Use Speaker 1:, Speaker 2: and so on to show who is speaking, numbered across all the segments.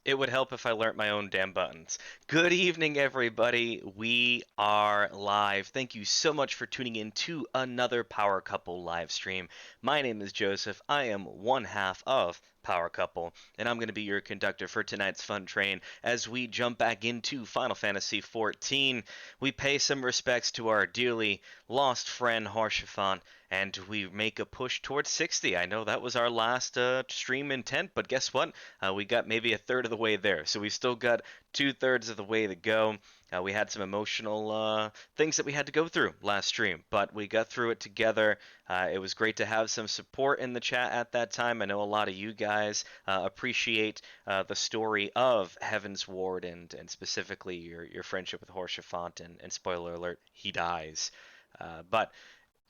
Speaker 1: It would help if I learnt my own damn buttons. Good evening, everybody. We are live. Thank you so much for tuning in to another Power Couple live stream. My name is Joseph. I am one half of Power Couple, and I'm going to be your conductor for tonight's fun train as we jump back into Final Fantasy XIV. We pay some respects to our dearly lost friend Haurchefant, and we make a push towards 60. I know that was our last stream intent, but guess what? We got maybe a third of the way there, so we still got 2/3 of the way to go. We had some emotional things that we had to go through last stream, but we got through it together. It was great to have some support in the chat at that time. I know a lot of you guys appreciate the story of Heaven's Ward and specifically your friendship with Haurchefant, and spoiler alert, he dies. But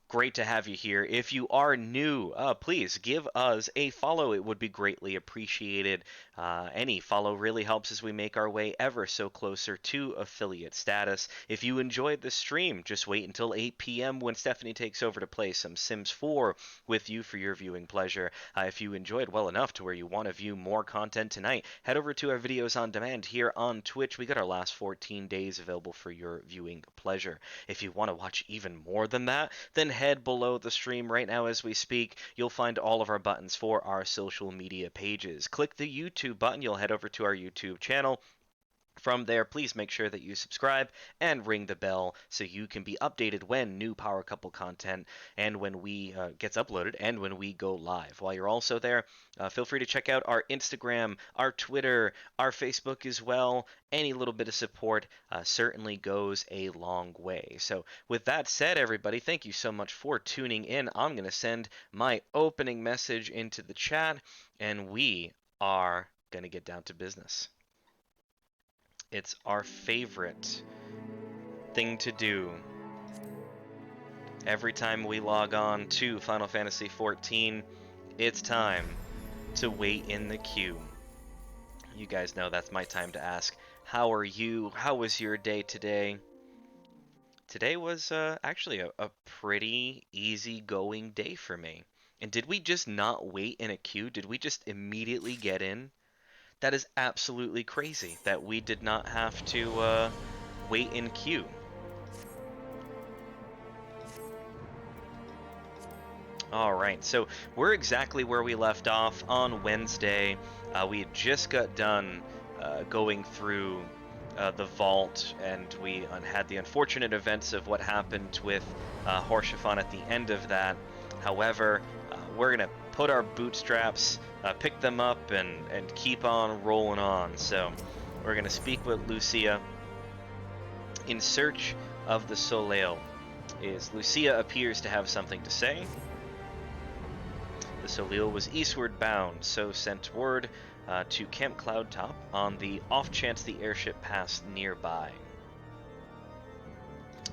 Speaker 1: great to have you here. If you are new, please give us a follow. It would be greatly appreciated. Any follow really helps as we make our way ever so closer to affiliate status. If you enjoyed the stream, just wait until 8 p.m. when Stephanie takes over to play some Sims 4 with you for your viewing pleasure. If you enjoyed well enough to where you want to view more content tonight, head over to our videos on demand here on Twitch. We got our last 14 days available for your viewing pleasure. If you want to watch even more than that, then head below the stream right now as we speak. You'll find all of our buttons for our social media pages. Click the YouTube button. You'll head over to our YouTube channel. From there, please make sure that you subscribe and ring the bell so you can be updated when new Power Couple content and when we gets uploaded and when we go live. While you're also there, feel free to check out our Instagram, our Twitter, our Facebook as well. Any little bit of support certainly goes a long way. So with that said, everybody, thank you so much for tuning in. I'm going to send my opening message into the chat, and we are going to get down to business. It's our favorite thing to do every time we log on to Final Fantasy XIV. It's time to wait in the queue. You guys know that's my time to ask, how are you? How was your day today? Today was actually a pretty easy-going day for me. And did we just not wait in a queue? Did we just immediately get in? That is absolutely crazy that we did not have to wait in queue. All right, so we're exactly where we left off on Wednesday. We had just got done going through the vault, and we had the unfortunate events of what happened with Haurchefant at the end of that. However, we're going to put our bootstraps, pick them up, and keep on rolling on. So we're going to speak with Lucia in search of the Soleil. Lucia appears to have something to say. The Soleil was eastward bound, so sent word to Camp Cloudtop on the off chance the airship passed nearby.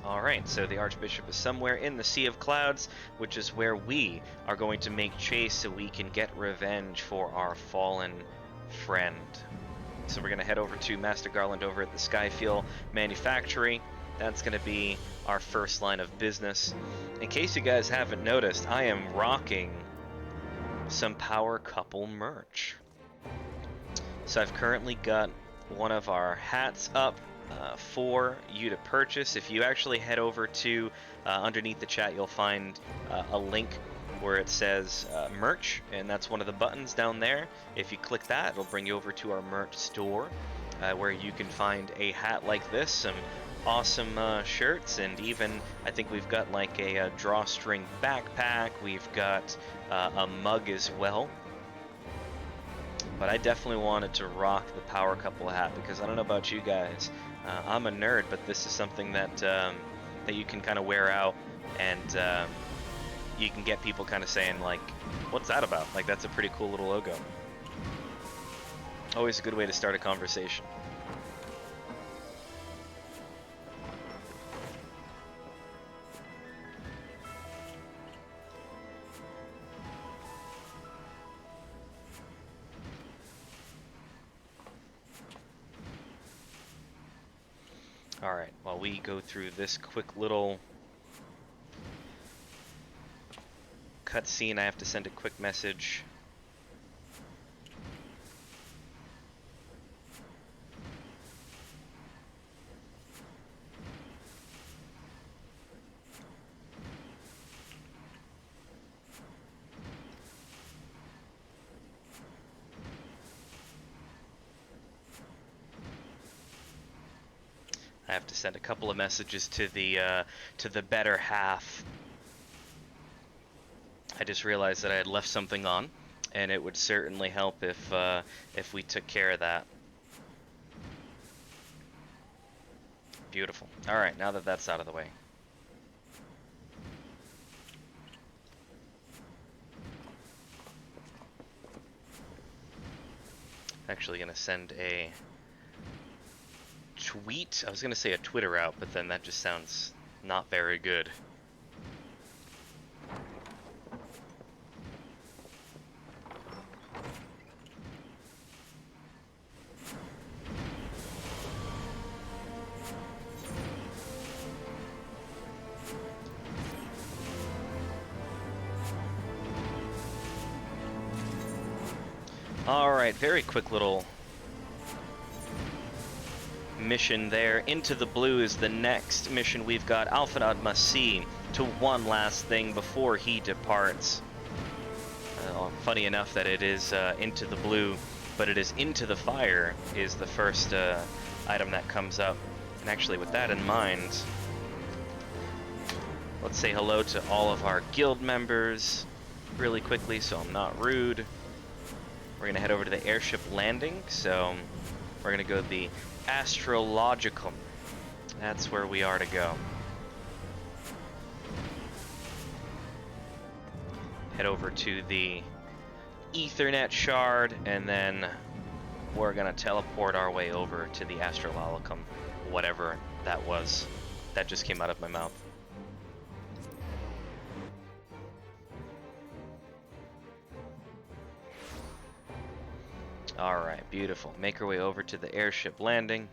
Speaker 1: Alright, so the Archbishop is somewhere in the Sea of Clouds, which is where we are going to make chase so we can get revenge for our fallen friend. So we're going to head over to Master Garland over at the Skyfield Manufactory. That's going to be our first line of business. In case you guys haven't noticed, I am rocking some Power Couple merch. So I've currently got one of our hats up for you to purchase. If you actually head over to underneath the chat, you'll find a link where it says merch, and that's one of the buttons down there. If you click that, it'll bring you over to our merch store where you can find a hat like this, some awesome shirts, and even I think we've got like a drawstring backpack. We've got a mug as well. But I definitely wanted to rock the Power Couple hat because I don't know about you guys. I'm a nerd, but this is something that that you can kind of wear out, and you can get people kind of saying like, "What's that about?" Like that's a pretty cool little logo. Always a good way to start a conversation. Alright, while we go through this quick little cutscene, I have to send a quick message have to send a couple of messages to the better half. I just realized that I had left something on, and it would certainly help if we took care of that. Beautiful. All right, now that that's out of the way. Actually gonna send a tweet. I was gonna say a Twitter out, but then that just sounds not very good. Alright, very quick little mission there. Into the Blue is the next mission we've got. Alphanod must see to one last thing before he departs. Funny enough that it is Into the Blue, but it is Into the Fire is the first item that comes up. And actually, with that in mind, let's say hello to all of our guild members really quickly so I'm not rude. We're gonna head over to the airship landing, so we're gonna go to the Astrologicum. That's where we are to go. Head over to the Ethernet shard, and then we're gonna teleport our way over to the Astrologicum, whatever that was. That just came out of my mouth. Alright, beautiful. Make our way over to the airship landing.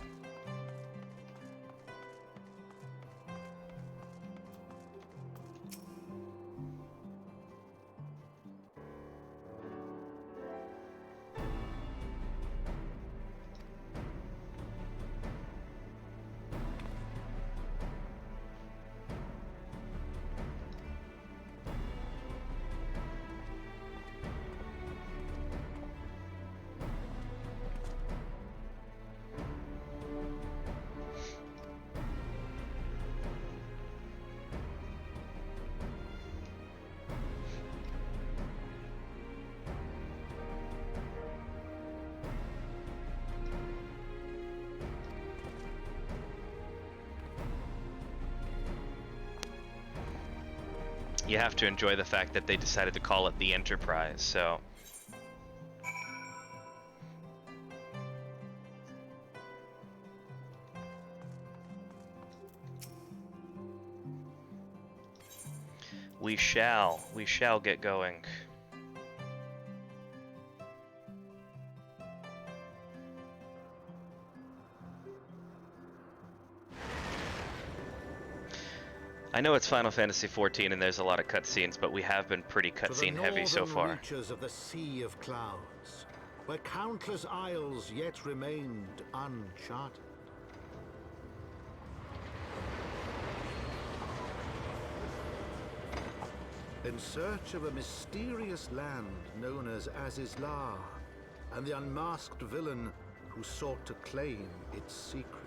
Speaker 1: You have to enjoy the fact that they decided to call it the Enterprise, so... We shall get going. I know it's Final Fantasy XIV and there's a lot of cutscenes, but we have been pretty cutscene heavy so far.
Speaker 2: Reaches of the Sea of Clouds, where countless isles yet remained uncharted. In search of a mysterious land known as Azizlar, and the unmasked villain who sought to claim its secrets.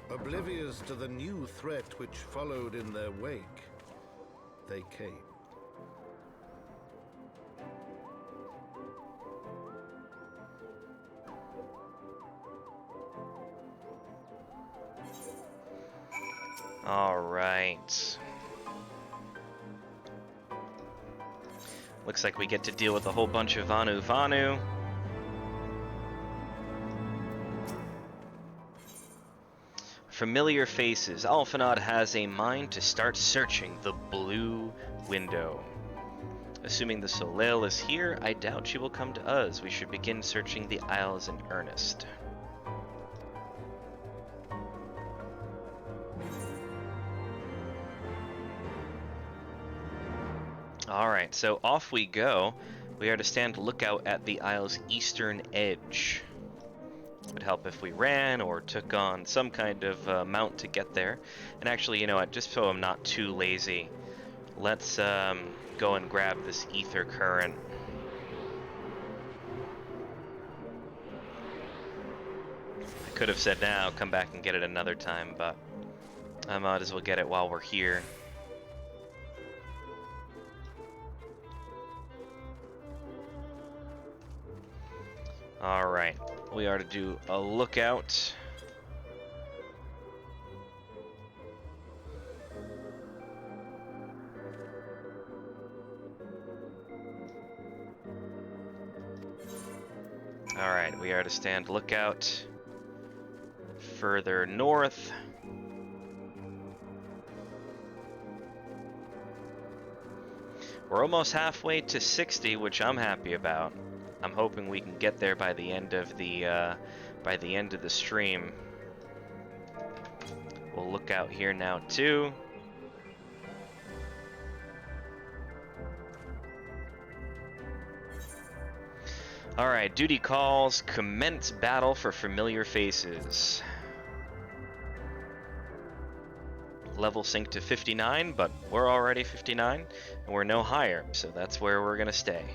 Speaker 2: Oblivious to the new threat which followed in their wake, they came.
Speaker 1: All right. Looks like we get to deal with a whole bunch of Vanu Vanu. Familiar faces. Alphanod has a mind to start searching the blue window. Assuming the Soleil is here, I doubt she will come to us. We should begin searching the Isles in earnest. Alright, so off we go. We are to stand lookout at the Isle's eastern edge. It would help if we ran or took on some kind of mount to get there. And actually, you know what, just so I'm not too lazy, let's go and grab this ether current. I could have said now, come back and get it another time, but I might as well get it while we're here. Alright, we are to do a lookout. Alright, we are to stand lookout further north. We're almost halfway to 60, which I'm happy about. I'm hoping we can get there by the end of the stream. We'll look out here now too. Alright, duty calls, commence battle for familiar faces. Level sync to 59, but we're already 59, and we're no higher, so that's where we're gonna stay.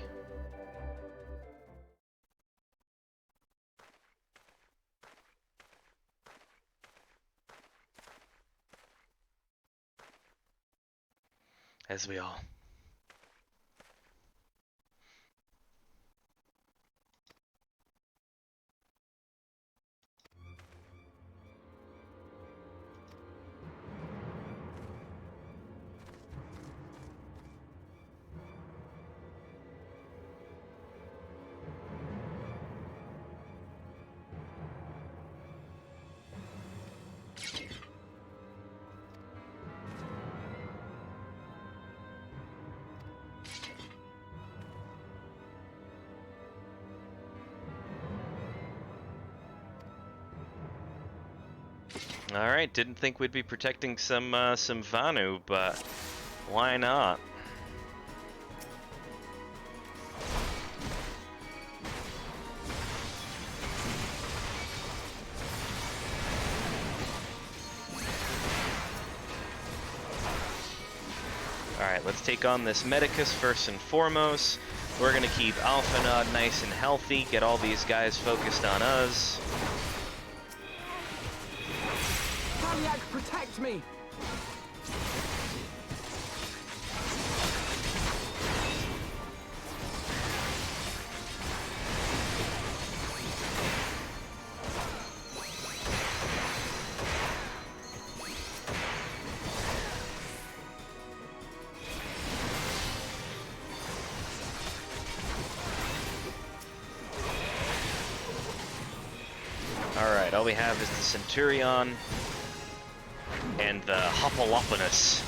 Speaker 1: As we all. Alright, didn't think we'd be protecting some Vanu, but why not? Alright, let's take on this Medicus first and foremost. We're gonna keep Alphanod nice and healthy, get all these guys focused on us.
Speaker 3: Protect me!
Speaker 1: Alright, all we have is the Centurion and the Hopaloponus.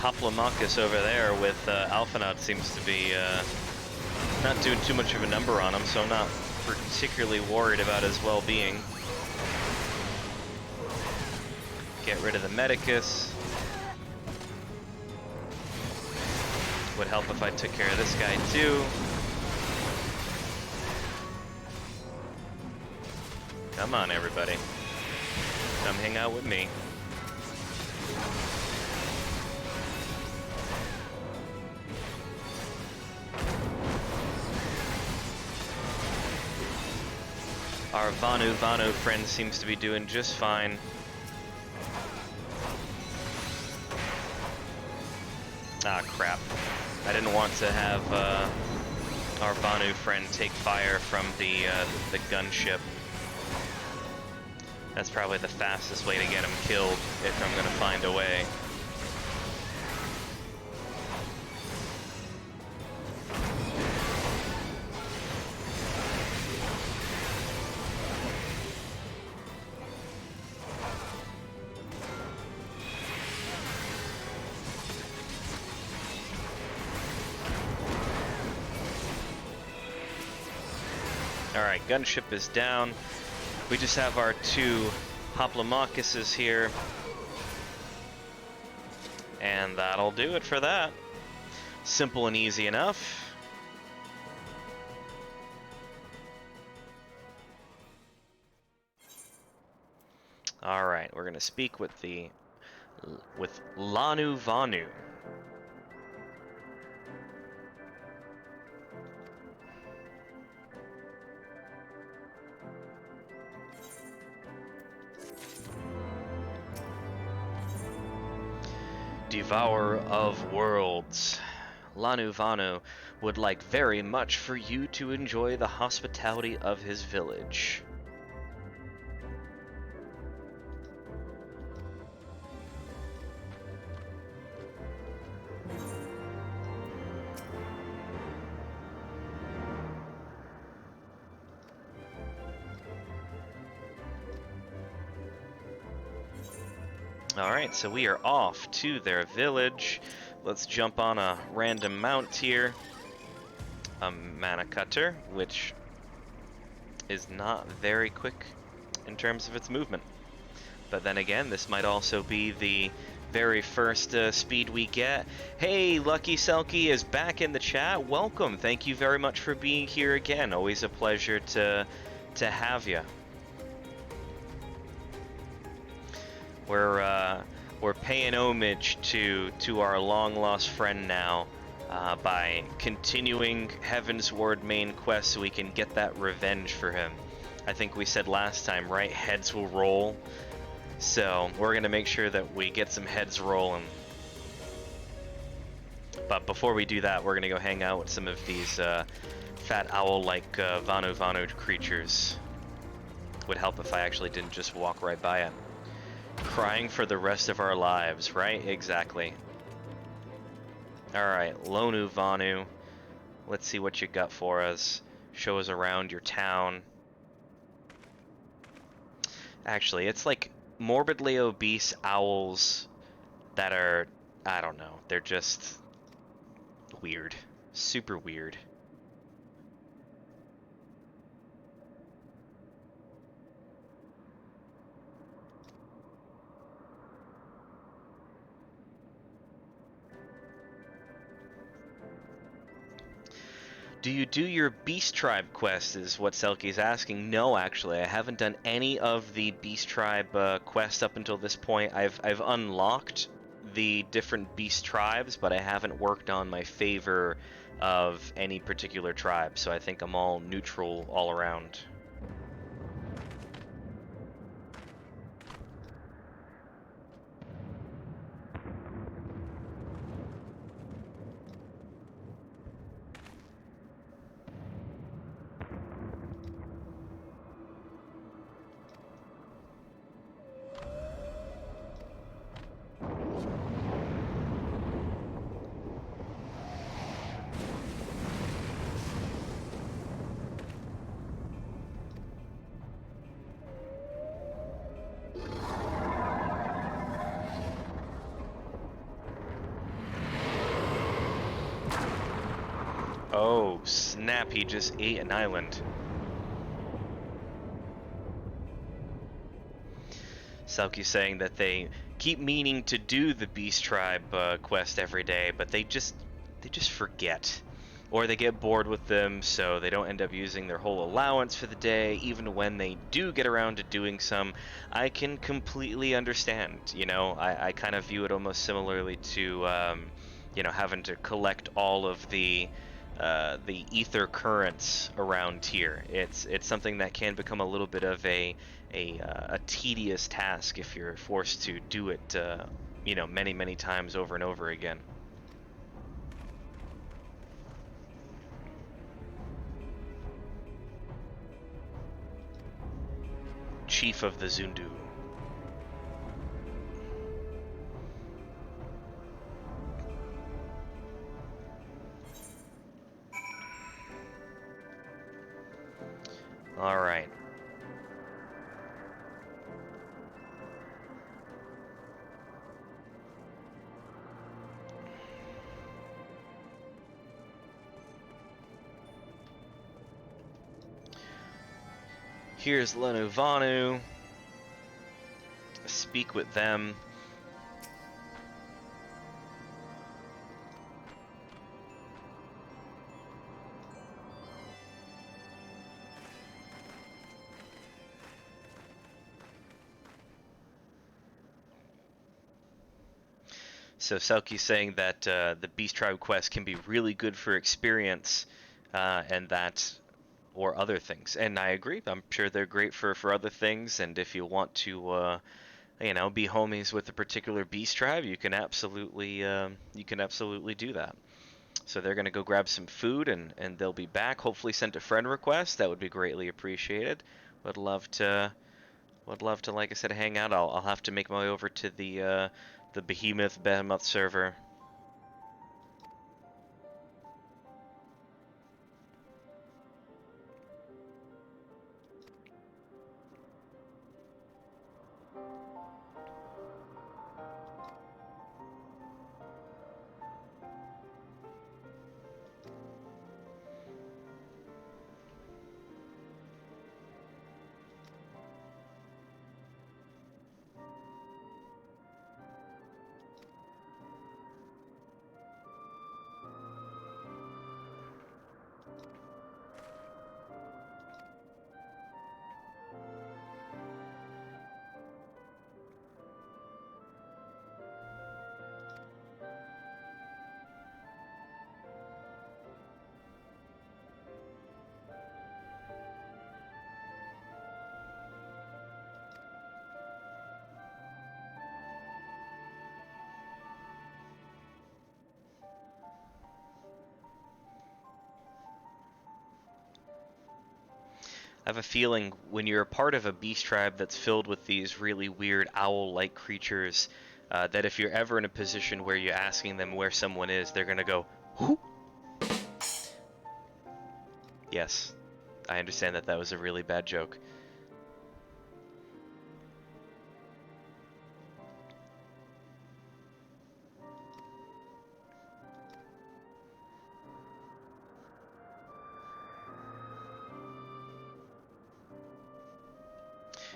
Speaker 1: Hoplomachus over there with Alphanod seems to be not doing too much of a number on him, so I'm not particularly worried about his well-being. Get rid of the Medicus. Would help if I took care of this guy too. Come on, everybody. Come hang out with me. Our Vanu friend seems to be doing just fine. Ah, crap. I didn't want to have our Vanu friend take fire from the gunship. That's probably the fastest way to get him killed if I'm gonna find a way. Alright, gunship is down. We just have our two Hoplomachus here. And that'll do it for that. Simple and easy enough. Alright, we're gonna speak with Lanu Vanu. Devourer of Worlds. Lanu Vanu would like very much for you to enjoy the hospitality of his village. Alright, so we are off to their village. Let's jump on a random mount here. A mana cutter, which is not very quick in terms of its movement. But then again, this might also be the very first speed we get. Hey, Lucky Selkie is back in the chat. Welcome. Thank you very much for being here again. Always a pleasure to have you. We're paying homage to our long lost friend now by continuing Heaven's Ward main quest so we can get that revenge for him. I think we said last time, right? Heads will roll. So we're gonna make sure that we get some heads rolling. But before we do that, we're gonna go hang out with some of these fat owl-like Vanu Vanu creatures. Would help if I actually didn't just walk right by it. Crying for the rest of our lives, right? Exactly. Alright, Lonu Vanu. Let's see what you got for us. Show us around your town. Actually, it's like morbidly obese owls that are, I don't know, they're just weird. Super weird. Do you do your Beast Tribe quest is what Selkie's asking. No, actually, I haven't done any of the Beast Tribe quests up until this point. I've unlocked the different Beast Tribes, but I haven't worked on my favor of any particular tribe, so I think I'm all neutral all around. Oh, snap, he just ate an island. Selkie's saying that they keep meaning to do the Beast Tribe quest every day, but they just forget. Or they get bored with them, so they don't end up using their whole allowance for the day. Even when they do get around to doing some, I can completely understand. You know, I kind of view it almost similarly to, you know, having to collect all of the ether currents around here. It's something that can become a little bit of a tedious task if you're forced to do it, you know, many times over and over again. Chief of the Zundu. All right. Here's Lenuvanu. Speak with them. So Selkie's saying that the Beast Tribe quest can be really good for experience, and that, or other things. And I agree. I'm sure they're great for other things. And if you want to, be homies with a particular Beast Tribe, you can absolutely do that. So they're gonna go grab some food, and they'll be back. Hopefully, send a friend request. That would be greatly appreciated. Would love to. Would love to, like I said, hang out. I'll have to make my way over to the Behemoth server. I have a feeling when you're a part of a beast tribe that's filled with these really weird owl-like creatures, that if you're ever in a position where you're asking them where someone is, they're gonna go, "Who?" Yes, I understand that that was a really bad joke.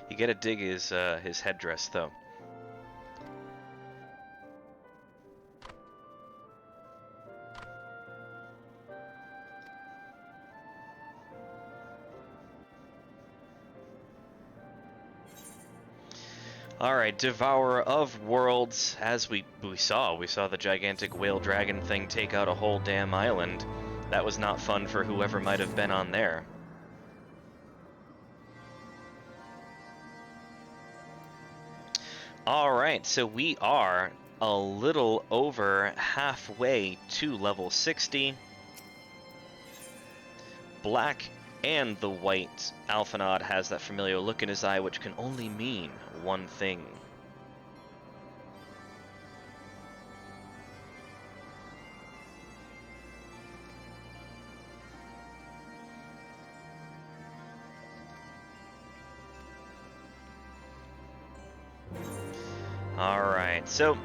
Speaker 1: You gotta dig his headdress though. Alright, Devourer of Worlds. As we saw the gigantic whale dragon thing take out a whole damn island. That was not fun for whoever might have been on there. Alright, so we are a little over halfway to level 60. Black and the white Alphanod has that familiar look in his eye, which can only mean one thing. Alright, so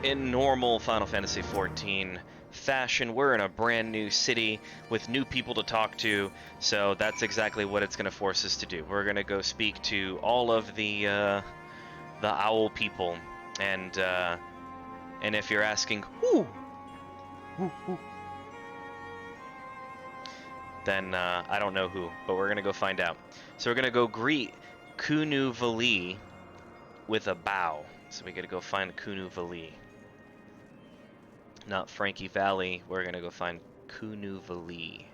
Speaker 1: in normal Final Fantasy XIV fashion, we're in a brand new city with new people to talk to, so that's exactly what it's going to force us to do. We're going to go speak to all of the owl people, and if you're asking, who? Then I don't know who, but we're going to go find out. So we're going to go greet Kunu Vali with a bow. So we got to go find Kunu Vali. Not Frankie Valley. We're gonna go find Kunu Vali.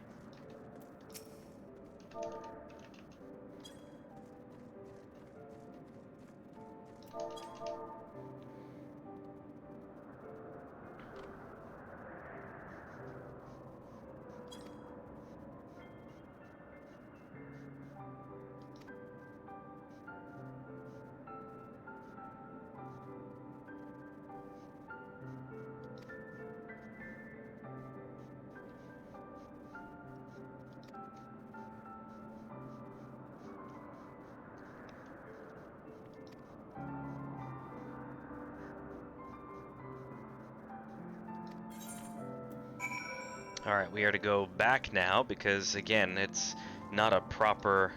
Speaker 1: Alright, we are to go back now because, again, it's not a proper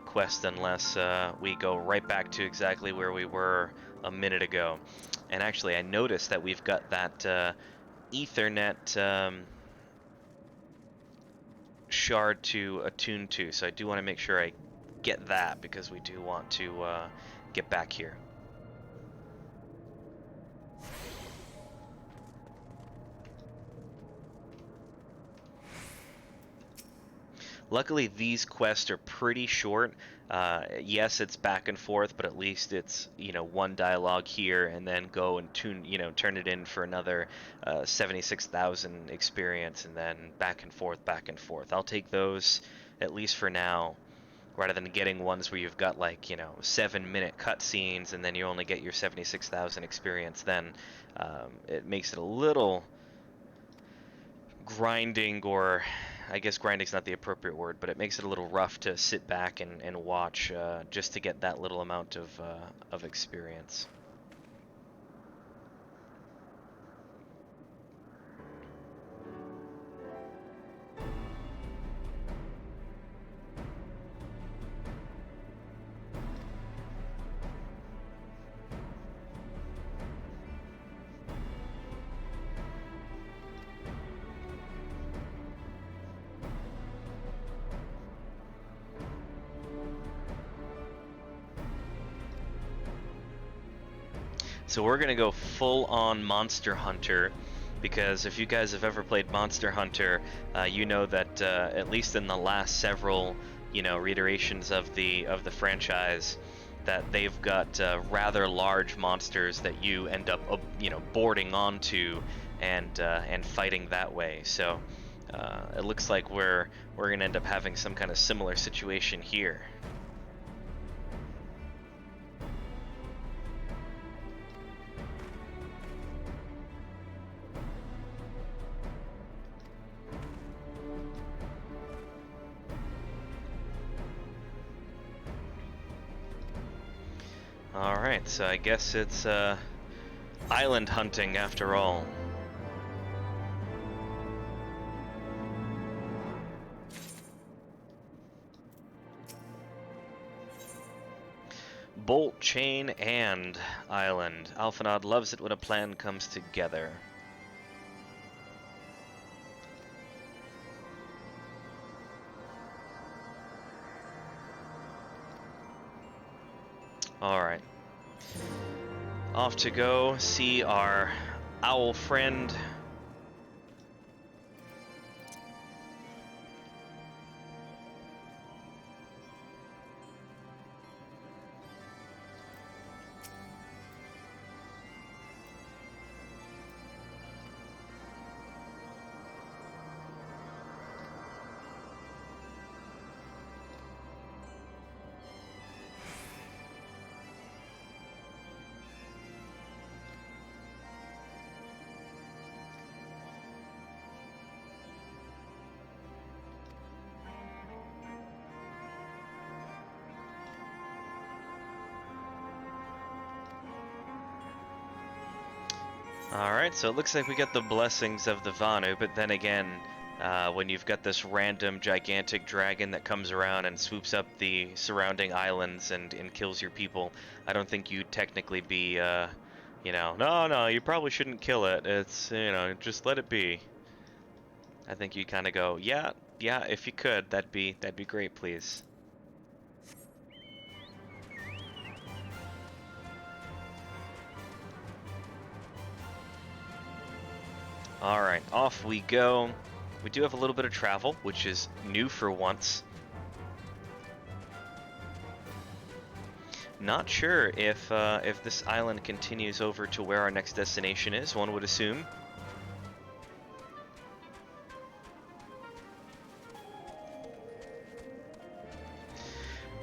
Speaker 1: quest unless we go right back to exactly where we were a minute ago. And actually, I noticed that we've got that Ethernet shard to attune to, so I do want to make sure I get that because we do want to get back here. Luckily, these quests are pretty short. Yes, it's back and forth, but at least it's, one dialogue here and then go and turn it in for another 76,000 experience and then back and forth, back and forth. I'll take those, at least for now, rather than getting ones where you've got 7-minute cutscenes and then you only get your 76,000 experience. Then it makes it a little grinding, or I guess grinding's not the appropriate word, but it makes it a little rough to sit back and watch just to get that little amount of experience. So we're gonna go full on Monster Hunter, because if you guys have ever played Monster Hunter, you know that at least in the last several, reiterations of the franchise, that they've got rather large monsters that you end up, boarding onto and fighting that way. So it looks like we're gonna end up having some kind of similar situation here. Alright, so I guess it's island hunting after all. Bolt, chain, and island. Alphanod loves it when a plan comes together. Alright. Off to go see our owl friend. Alright, so it looks like we got the blessings of the Vanu, but then again, when you've got this random gigantic dragon that comes around and swoops up the surrounding islands and kills your people, I don't think you'd technically be, no, you probably shouldn't kill it. It's, just let it be. I think you kind of go, yeah, if you could, that'd be great, please. Alright, off we go. We do have a little bit of travel, which is new for once. Not sure if this island continues over to where our next destination is, one would assume.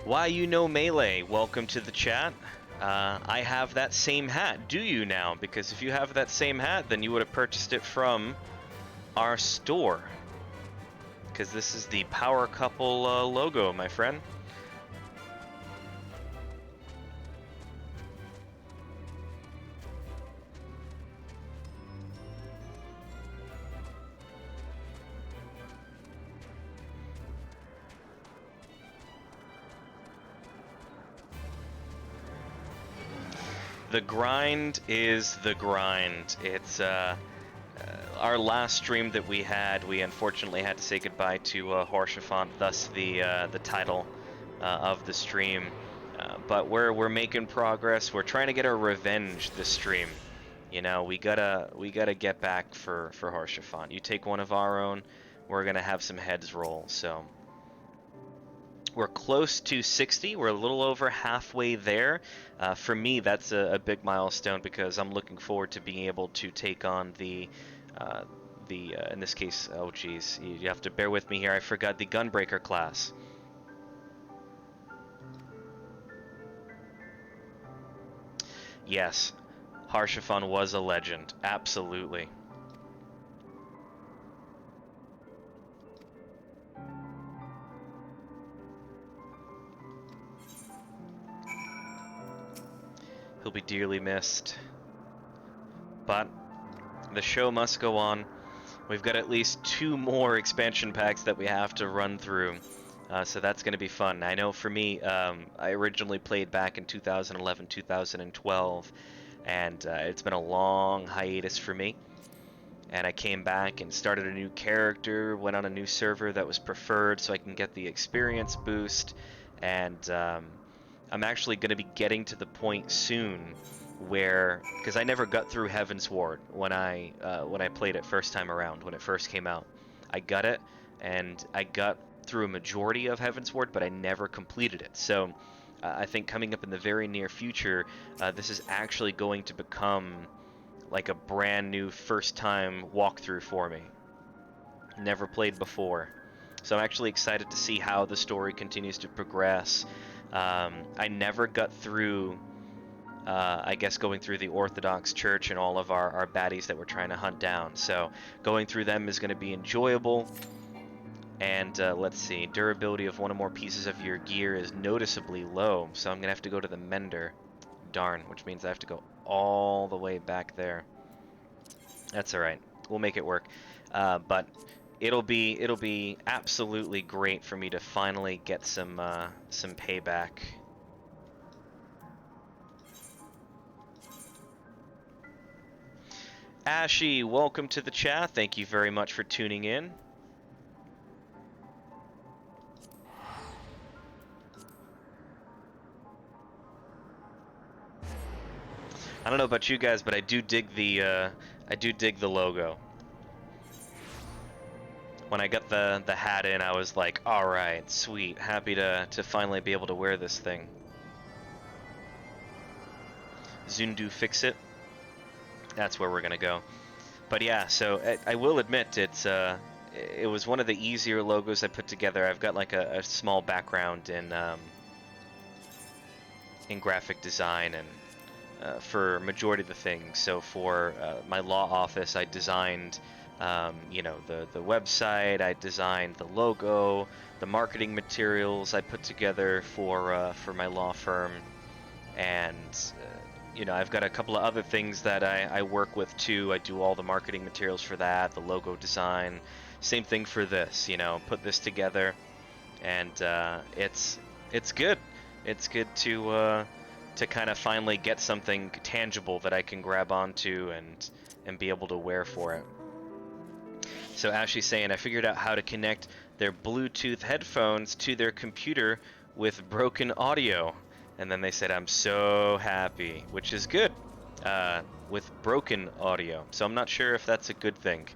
Speaker 1: Why you know Melee, welcome to the chat. I have that same hat. Do you now? Because if you have that same hat, then you would have purchased it from our store. Because this is the Power Couple logo, my friend. The grind is the grind. It's our last stream that we had. We unfortunately had to say goodbye to Haurchefant, thus the title of the stream. But we're making progress. We're trying to get our revenge this stream. You know, we gotta get back for Haurchefant. You take one of our own, we're gonna have some heads roll. So we're close to 60. We're a little over halfway there. For me, that's a big milestone because I'm looking forward to being able to take on uh, in this case, oh geez, you have to bear with me here. I forgot the Gunbreaker class. Yes, Haurchefant was a legend. Absolutely. He'll be dearly missed. But the show must go on. We've got at least 2 more expansion packs that we have to run through. So that's going to be fun. I know for me, I originally played back in 2011, 2012, and it's been a long hiatus for me. And I came back and started a new character, went on a new server that was preferred so I can get the experience boost. And I'm actually going to be getting to the point soon where, because I never got through Heaven's Ward when I played it first time around, when it first came out. I got it, and I got through a majority of Heaven's Ward, but I never completed it. So I think coming up in the very near future, this is actually going to become like a brand new first time walkthrough for me. Never played before. So I'm actually excited to see how the story continues to progress. I never got through, I guess, going through the Orthodox Church and all of our baddies that we're trying to hunt down. So going through them is going to be enjoyable. And let's see, durability of one or more pieces of your gear is noticeably low. So I'm going to have to go to the mender. Darn, which means I have to go all the way back there. That's all right. We'll make it work. But it'll be absolutely great for me to finally get some payback. Ashy, welcome to the chat. Thank you very much for tuning in. I don't know about you guys, but I do dig the logo. When I got the hat in, I was like, all right, sweet, happy to finally be able to wear this thing. Zundu fix it. That's where we're gonna go. But yeah, so I will admit it was one of the easier logos I put together. I've got like a small background in graphic design and for majority of the things. So for my law office, I designed you know, the website, I designed the logo, the marketing materials I put together for my law firm, and you know, I've got a couple of other things that I work with too. I do all the marketing materials for that, the logo design. Same thing for this, you know, put this together, and it's good. It's good to kind of finally get something tangible that I can grab onto and be able to wear for it. So Ashley's saying, I figured out how to connect their Bluetooth headphones to their computer with broken audio. And then they said, I'm so happy, which is good, with broken audio. So I'm not sure if that's a good thing.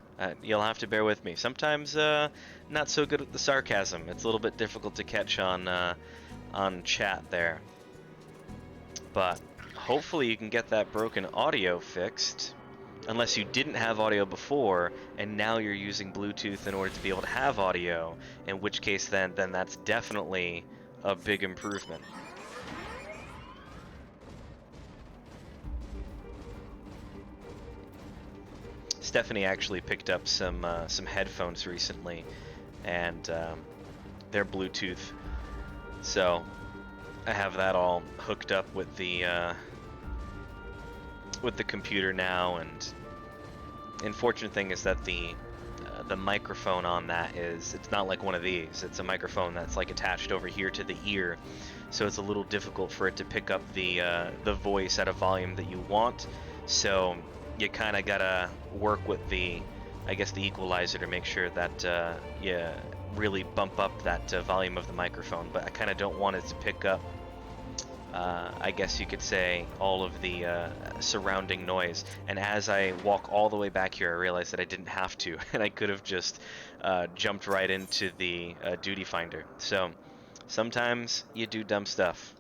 Speaker 1: You'll have to bear with me. Sometimes not so good with the sarcasm. It's a little bit difficult to catch on chat there. But hopefully you can get that broken audio fixed. Unless you didn't have audio before, and now you're using Bluetooth in order to be able to have audio, in which case then that's definitely a big improvement. Stephanie actually picked up some headphones recently, and they're Bluetooth, so I have that all hooked up with the computer now. And the unfortunate thing is that the the microphone on that it's not like one of these. It's a microphone that's like attached over here to the ear, so it's a little difficult for it to pick up the voice at a volume that you want. So you kind of gotta work with I guess the equalizer to make sure that you really bump up that volume of the microphone. But I kind of don't want it to pick up, I guess you could say, all of the surrounding noise. And as I walk all the way back here, I realized that I didn't have to, and I could have just jumped right into the duty finder. So sometimes you do dumb stuff.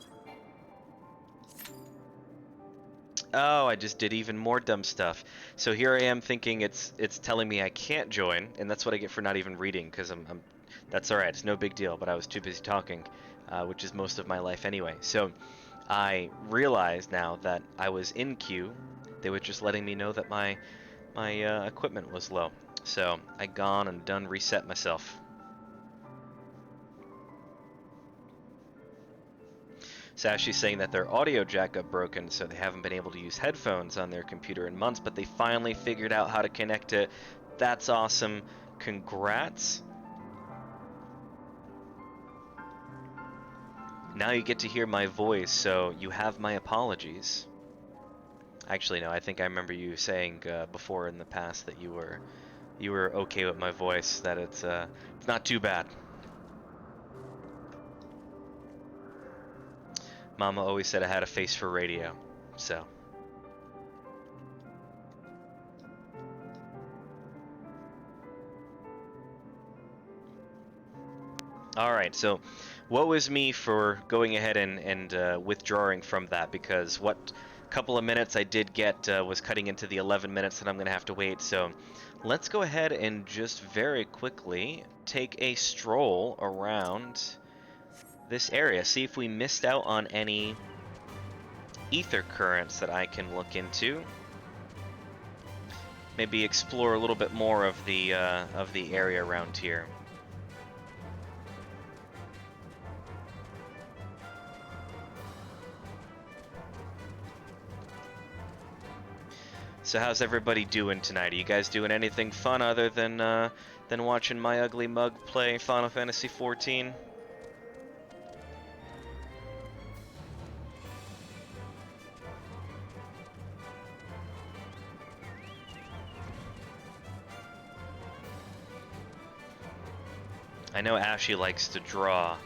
Speaker 1: Oh, I just did even more dumb stuff. So here I am thinking it's telling me I can't join, and that's what I get for not even reading, because that's all right. It's no big deal, but I was too busy talking, which is most of my life anyway. So I realized now that I was in queue. They were just letting me know that my equipment was low. So I gone and done reset myself. So Ashley's saying that their audio jack got broken, so they haven't been able to use headphones on their computer in months, but they finally figured out how to connect it. That's awesome. Congrats. Now you get to hear my voice, so you have my apologies. Actually, no, I think I remember you saying before in the past that you were okay with my voice, that it's not too bad. Mama always said I had a face for radio, so. Alright, so what was me for going ahead and withdrawing from that, because what couple of minutes I did get was cutting into the 11 minutes that I'm going to have to wait, so let's go ahead and just very quickly take a stroll around this area, see if we missed out on any ether currents that I can look into. Maybe explore a little bit more of the area around here. So how's everybody doing tonight? Are you guys doing anything fun other than watching my ugly mug play Final Fantasy XIV? I know Ashley likes to draw.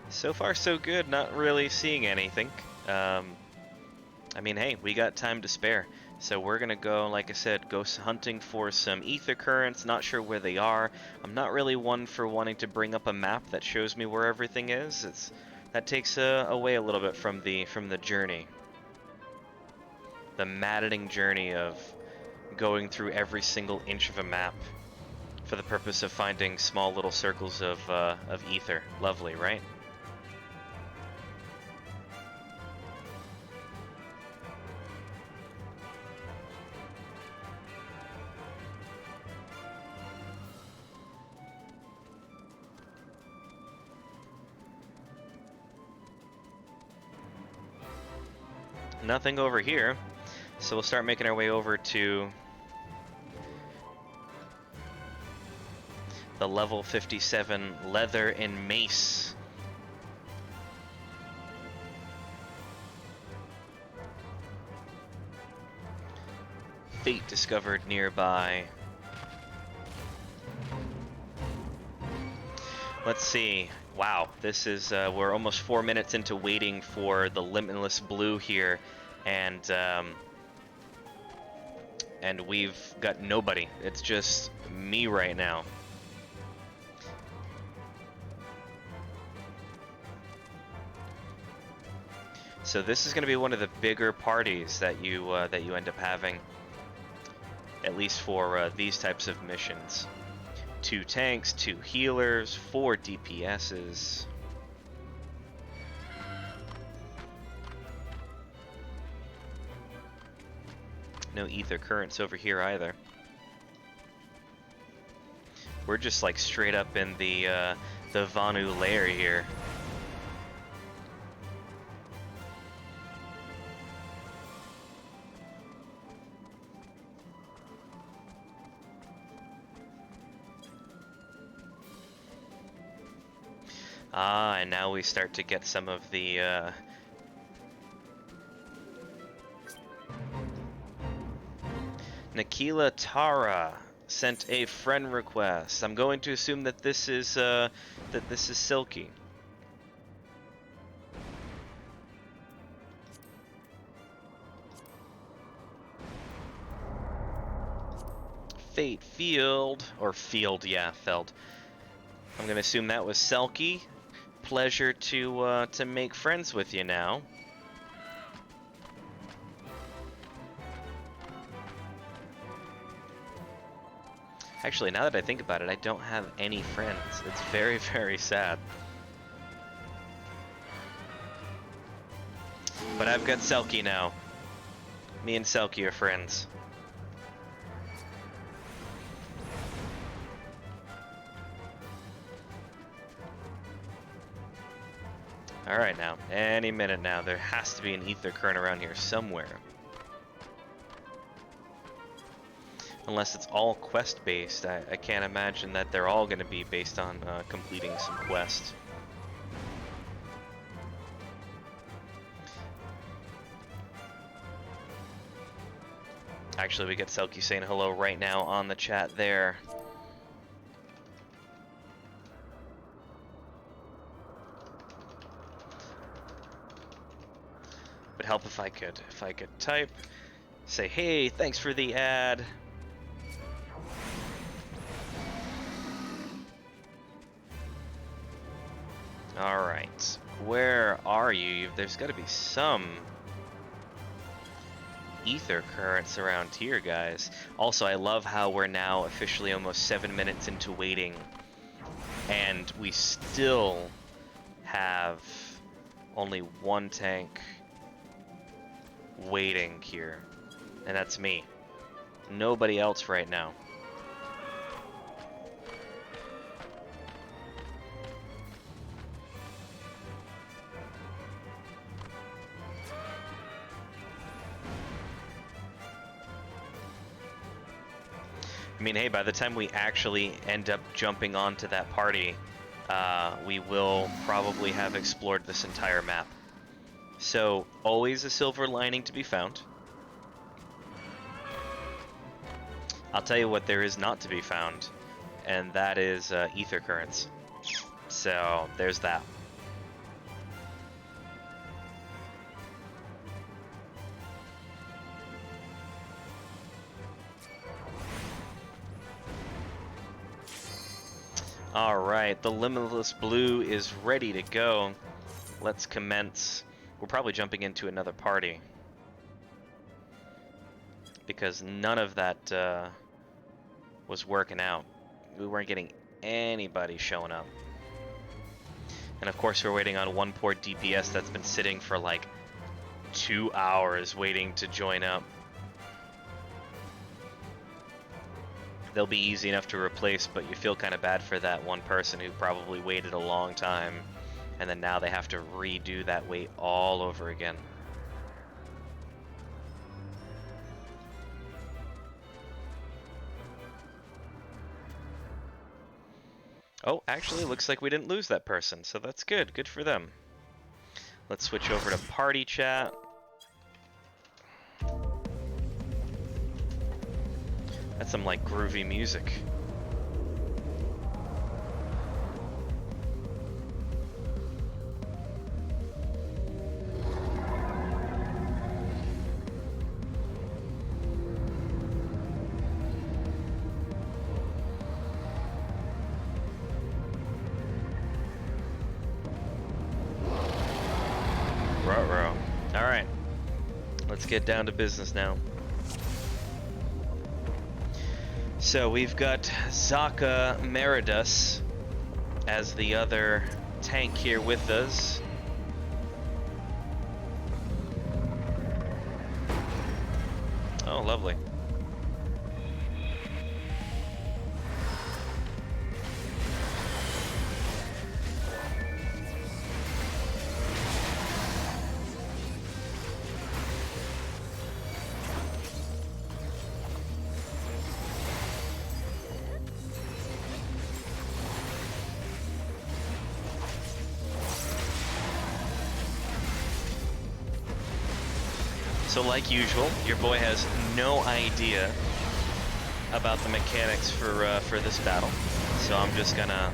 Speaker 1: So far so good, not really seeing anything. I mean, hey, we got time to spare. So we're gonna go, like I said, go hunting for some ether currents, not sure where they are. I'm not really one for wanting to bring up a map that shows me where everything is. That takes away a little bit from the journey. The maddening journey of going through every single inch of a map for the purpose of finding small little circles of ether. Lovely, right? Nothing over here, so we'll start making our way over to the level 57 leather and mace. Fate discovered nearby. Let's see. Wow, this is we're almost 4 minutes into waiting for the limitless blue here, and we've got nobody. It's just me right now. So this is going to be one of the bigger parties that you end up having, at least for these types of missions. 2 tanks, 2 healers, 4 DPSs. No ether currents over here either. We're just like straight up in the Vanu layer here. Ah, and now we start to get some of the Nikila Tara sent a friend request. I'm going to assume that this is Silky. Fate Field, or Field, yeah, Feld. I'm gonna assume that was Selkie. Pleasure to make friends with you now. Actually, now that I think about it, I don't have any friends. It's very, very sad. But I've got Selkie now. Me and Selkie are friends. Alright now, any minute now, there has to be an ether current around here somewhere. Unless it's all quest-based, I can't imagine that they're all going to be based on completing some quests. Actually, we get Selkie saying hello right now on the chat there. Would help if I could type, say, hey, thanks for the ad. Alright, where are you? There's got to be some ether currents around here, guys. Also, I love how we're now officially almost 7 minutes into waiting, and we still have only one tank waiting here, and that's me. Nobody else right now. I mean, hey, by the time we actually end up jumping onto that party, we will probably have explored this entire map. So, always a silver lining to be found. I'll tell you what there is not to be found, and that is ether currents. So, there's that. Alright, the Limitless Blue is ready to go. Let's commence. We're probably jumping into another party, because none of that was working out. We weren't getting anybody showing up. And of course we're waiting on one poor DPS that's been sitting for like 2 hours waiting to join up. They'll be easy enough to replace, but you feel kind of bad for that one person who probably waited a long time, and then now they have to redo that wait all over again. Oh, actually, looks like we didn't lose that person, so that's good. Good for them. Let's switch over to party chat. That's some, like, groovy music. Ruh-roh. Alright. Let's get down to business now. So we've got Zaka Meridus as the other tank here with us. Oh, lovely. So like usual, your boy has no idea about the mechanics for this battle. So I'm just gonna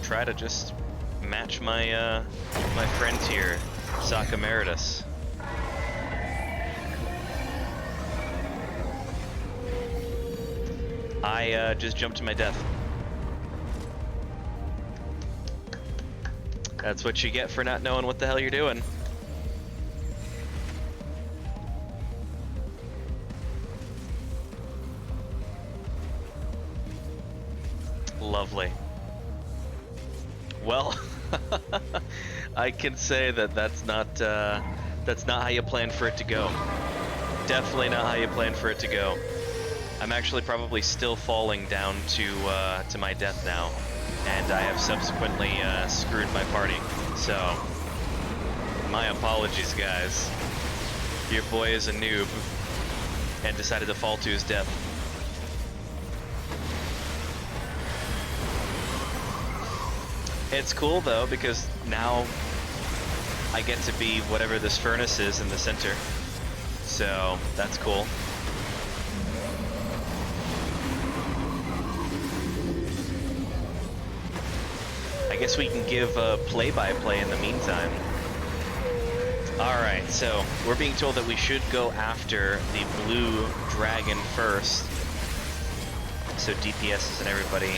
Speaker 1: try to just match my my friend here, Sokka Meritus. I just jumped to my death. That's what you get for not knowing what the hell you're doing. Lovely. Well, I can say that that's not how you plan for it to go. Definitely not how you plan for it to go. I'm actually probably still falling down to my death now, and I have subsequently screwed my party. So, my apologies, guys. Your boy is a noob and decided to fall to his death. It's cool though, because now I get to be whatever this furnace is in the center. So that's cool. I guess we can give a play-by-play in the meantime. Alright, so we're being told that we should go after the blue dragon first. So DPSs and everybody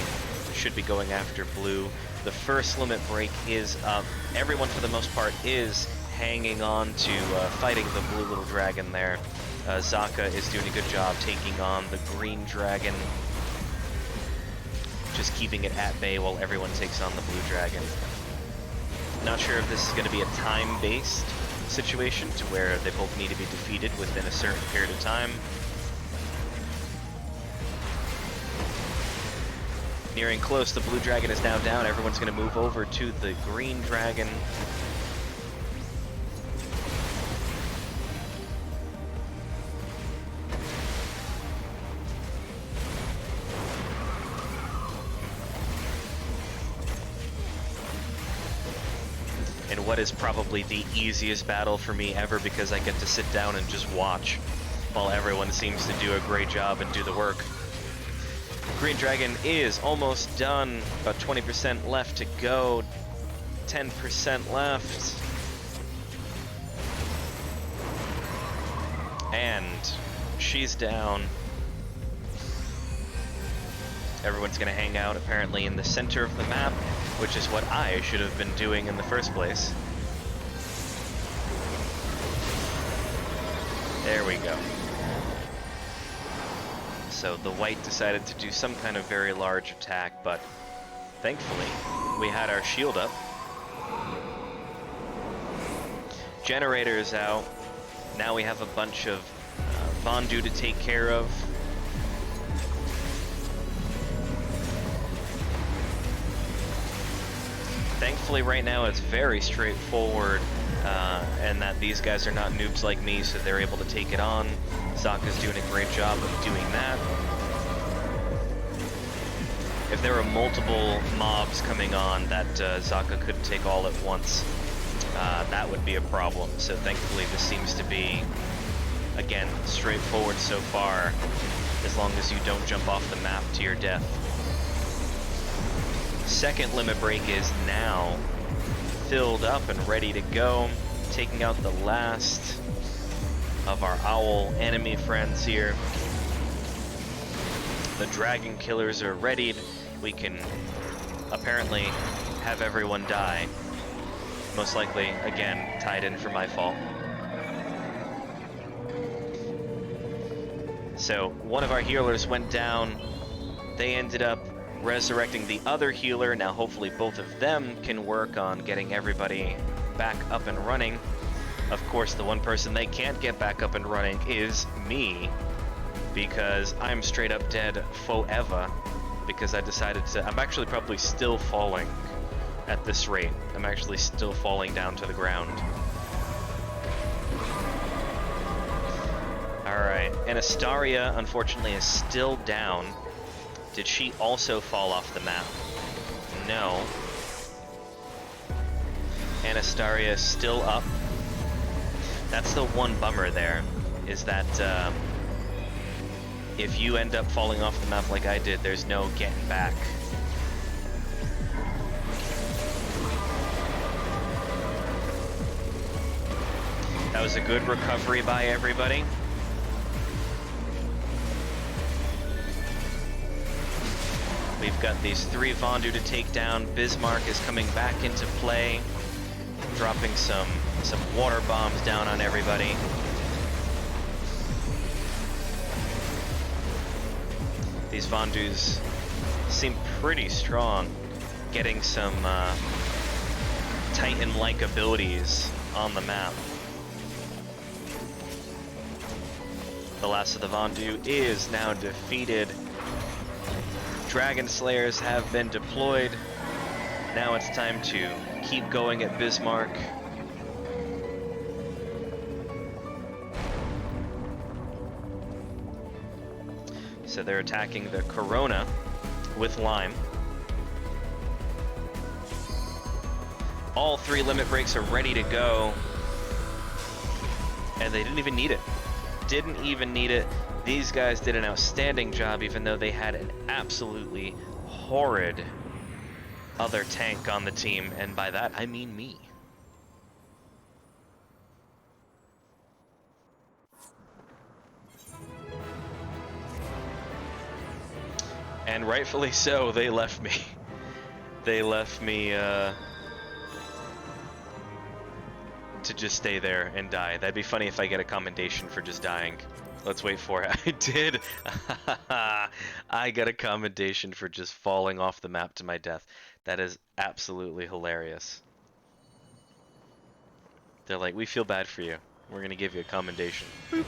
Speaker 1: should be going after blue. The first limit break is up. Everyone, for the most part, is hanging on to fighting the blue little dragon there. Zaka is doing a good job taking on the green dragon, just keeping it at bay while everyone takes on the blue dragon. Not sure if this is going to be a time-based situation to where they both need to be defeated within a certain period of time. Nearing close, the blue dragon is now down. Everyone's going to move over to the green dragon. In what is probably the easiest battle for me ever, because I get to sit down and just watch while everyone seems to do a great job and do the work. Green Dragon is almost done, about 20% left to go, 10% left. And she's down. Everyone's gonna hang out apparently in the center of the map, which is what I should have been doing in the first place. There we go. So the white decided to do some kind of very large attack, but thankfully we had our shield up. Generators out. Now we have a bunch of Vondu to take care of. Thankfully right now it's very straightforward, and that these guys are not noobs like me, so they're able to take it on. Zaka's doing a great job of doing that. If there were multiple mobs coming on that Zaka couldn't take all at once, that would be a problem. So thankfully this seems to be, again, straightforward so far, as long as you don't jump off the map to your death. Second limit break is now filled up and ready to go, taking out the last of our owl enemy friends here. The dragon killers are readied. We can apparently have everyone die. Most likely, again, tied in for my fault. So one of our healers went down. They ended up resurrecting the other healer. Now hopefully both of them can work on getting everybody back up and running. Of course, the one person they can't get back up and running is me, because I'm straight up dead forever, because I decided to... I'm actually probably still falling at this rate. I'm actually still falling down to the ground. Alright, and Astaria, unfortunately, is still down. Did she also fall off the map? No. Anastaria is still up. That's the one bummer there, is that if you end up falling off the map like I did, there's no getting back. That was a good recovery by everybody. We've got these 3 Vondu to take down. Bismarck is coming back into play, dropping some water bombs down on everybody. These Vondus seem pretty strong, getting some Titan-like abilities on the map. The last of the Vondu is now defeated. Dragon Slayers have been deployed. Now it's time to keep going at Bismarck. So they're attacking the Corona with Lime. All 3 limit breaks are ready to go. And they didn't even need it. Didn't even need it. These guys did an outstanding job, even though they had an absolutely horrid other tank on the team, and by that I mean me. And rightfully so, they left me. They left me to just stay there and die. That'd be funny if I get a commendation for just dying. Let's wait for it. I did. I got a commendation for just falling off the map to my death. That is absolutely hilarious. They're like, we feel bad for you. We're gonna give you a commendation. Boop.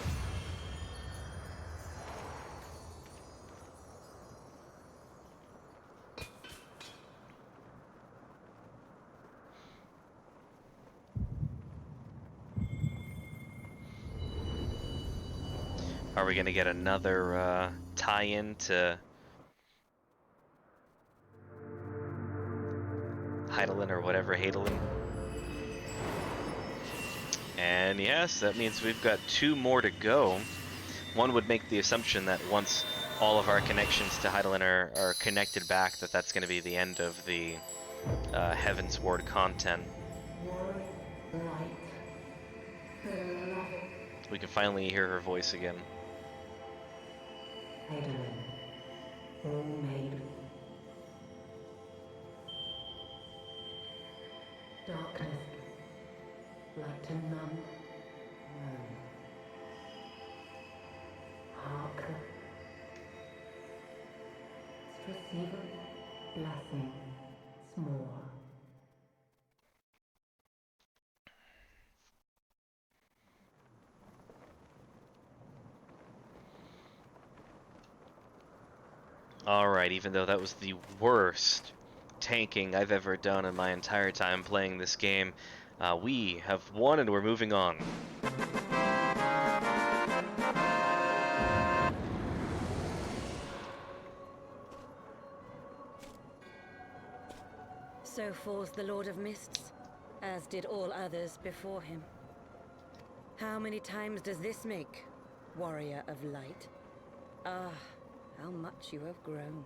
Speaker 1: Are we gonna get another tie-in to Heidelin or whatever, Heidelin? And yes, that means we've got 2 more to go. One would make the assumption that once all of our connections to Heidelin are connected back, that's going to be the end of the Heaven's Ward content. We can finally hear her voice again.
Speaker 3: Heidelin, all made. Darkness, like to none known. Hark, receive blessing small.
Speaker 1: Alright, even though that was the worst tanking I've ever done in my entire time playing this game, we have won and we're moving on.
Speaker 4: So falls the Lord of Mists, as did all others before him. How many times does this make, Warrior of Light? Ah, how much you have grown,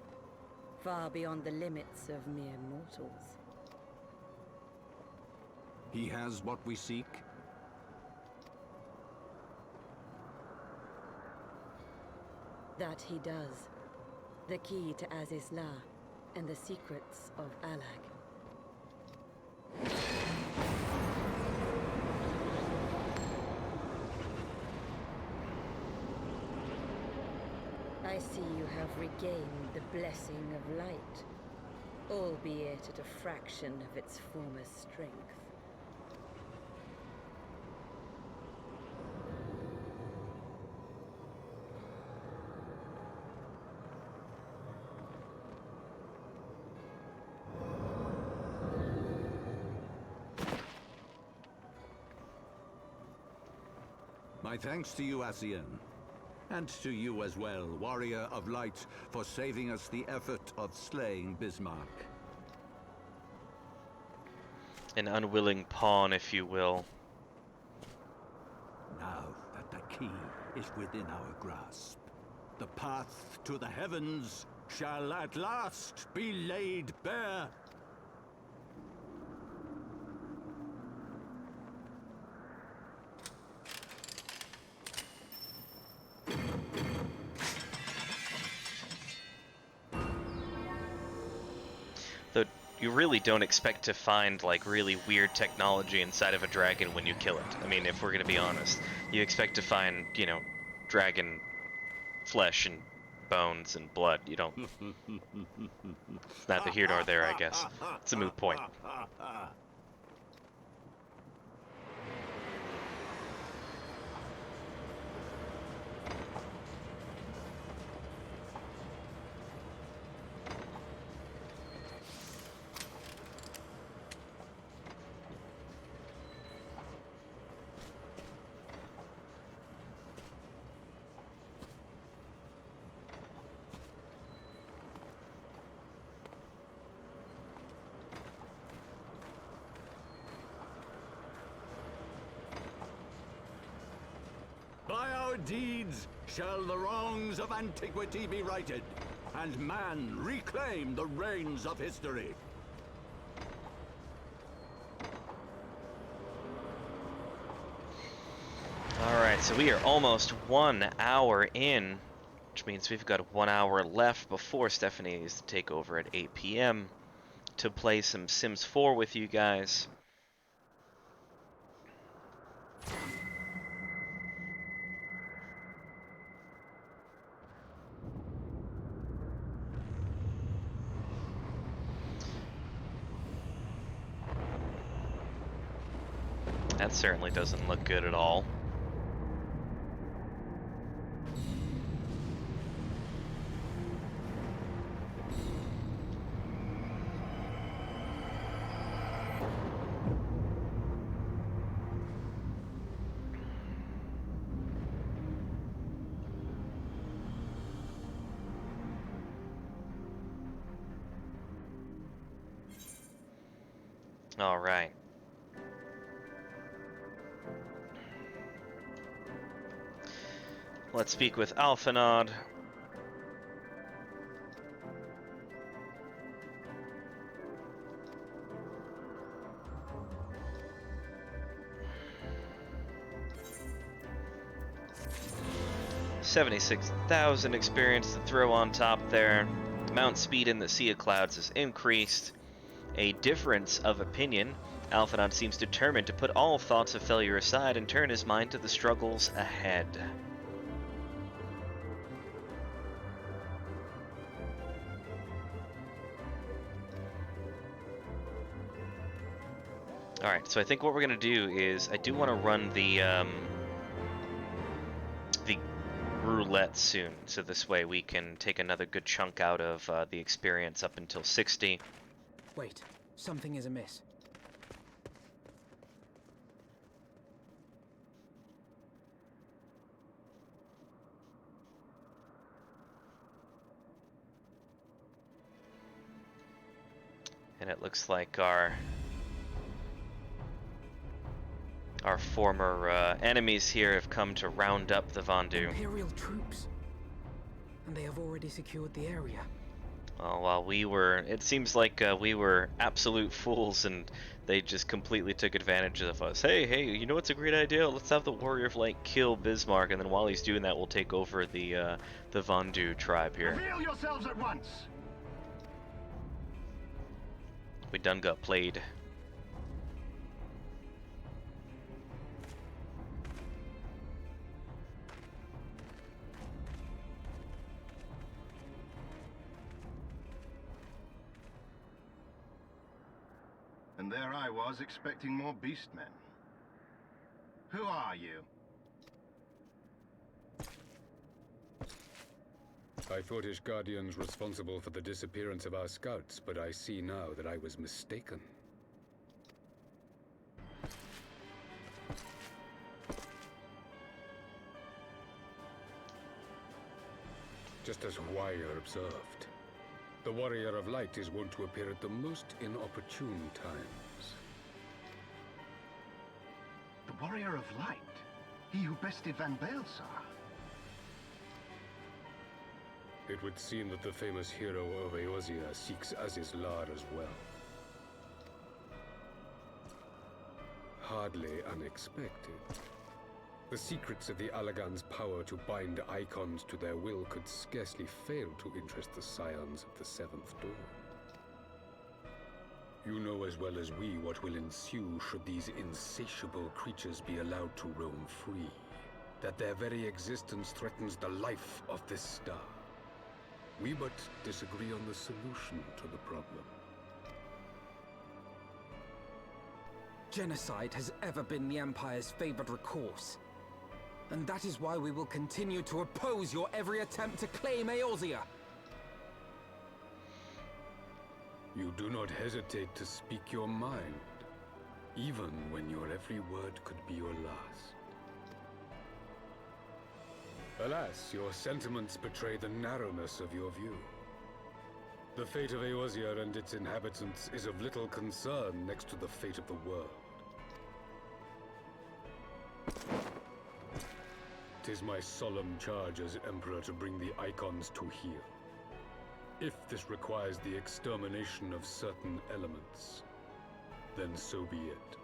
Speaker 4: far beyond the limits of mere mortals.
Speaker 2: He has what we seek.
Speaker 4: That he does. The key to Azizla and the secrets of Alag. I see you have regained the blessing of light, albeit at a fraction of its former strength.
Speaker 5: My thanks to you, Asian. And to you as well, Warrior of Light, for saving us the effort of slaying Bismarck.
Speaker 1: An unwilling pawn, if you will.
Speaker 5: Now that the key is within our grasp, the path to the heavens shall at last be laid bare.
Speaker 1: Though you really don't expect to find like really weird technology inside of a dragon when you kill it. I mean, if we're gonna be honest, you expect to find, you know, dragon flesh and bones and blood. You don't. It's neither here nor there, I guess. It's a moot point.
Speaker 5: By our deeds shall the wrongs of antiquity be righted, and man reclaim the reins of history.
Speaker 1: Alright, so we are almost 1 hour in, which means we've got 1 hour left before Stephanie needs to take over at 8 p.m. to play some Sims 4 with you guys. That certainly doesn't look good at all. All right. Let's speak with Alphanod. $76,000 experience to throw on top there. Mount speed in the Sea of Clouds is increased. A difference of opinion. Alphanod seems determined to put all thoughts of failure aside and turn his mind to the struggles ahead. Alright, so I think what we're going to do is, I do want to run the roulette soon, so this way we can take another good chunk out of the experience up until 60.
Speaker 6: Wait, something is amiss.
Speaker 1: And it looks like our former enemies here have come to round up the Vandu.
Speaker 6: Imperial troops. And they have already secured the area.
Speaker 1: Well, while it seems like we were absolute fools and they just completely took advantage of us. Hey, you know what's a great idea? Let's have the Warrior of Light kill Bismarck, and then while he's doing that, we'll take over the Vandu tribe here.
Speaker 7: Reveal yourselves at once!
Speaker 1: We done got played.
Speaker 7: And there I was, expecting more beastmen. Who are you?
Speaker 8: I thought Ishgardians responsible for the disappearance of our scouts, but I see now that I was mistaken. just as Wire observed. The Warrior of Light is wont to appear at the most inopportune times.
Speaker 7: The Warrior of Light? He who bested Van Baelsar?
Speaker 8: It would seem that the famous hero of Eorzea seeks Azizlar as well. Hardly unexpected. The secrets of the Allagan's power to bind icons to their will could scarcely fail to interest the scions of the Seventh Dawn. You know as well as we what will ensue should these insatiable creatures be allowed to roam free. That their very existence threatens the life of this star. We but disagree on the solution to the problem.
Speaker 9: Genocide has ever been the Empire's favored recourse. And that is why we will continue to oppose your every attempt to claim Eorzea.
Speaker 8: You do not hesitate to speak your mind, even when your every word could be your last. Alas, your sentiments betray the narrowness of your view. The fate of Eorzea and its inhabitants is of little concern next to the fate of the world. 'Tis my solemn charge as Emperor to bring the icons to heel. If this requires the extermination of certain elements, then so be it.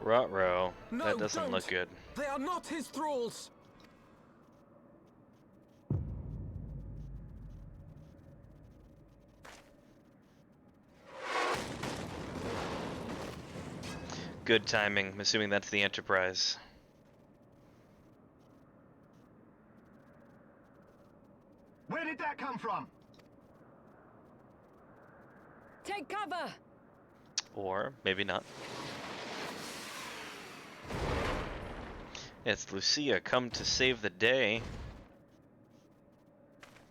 Speaker 1: Ruh-roh.
Speaker 9: No,
Speaker 1: That doesn't
Speaker 9: don't.
Speaker 1: look good.
Speaker 9: They are not his thralls!
Speaker 1: Good timing. I'm assuming that's the Enterprise.
Speaker 7: Where did that come from?
Speaker 4: Take cover!
Speaker 1: Or maybe not. It's Lucia come to save the day.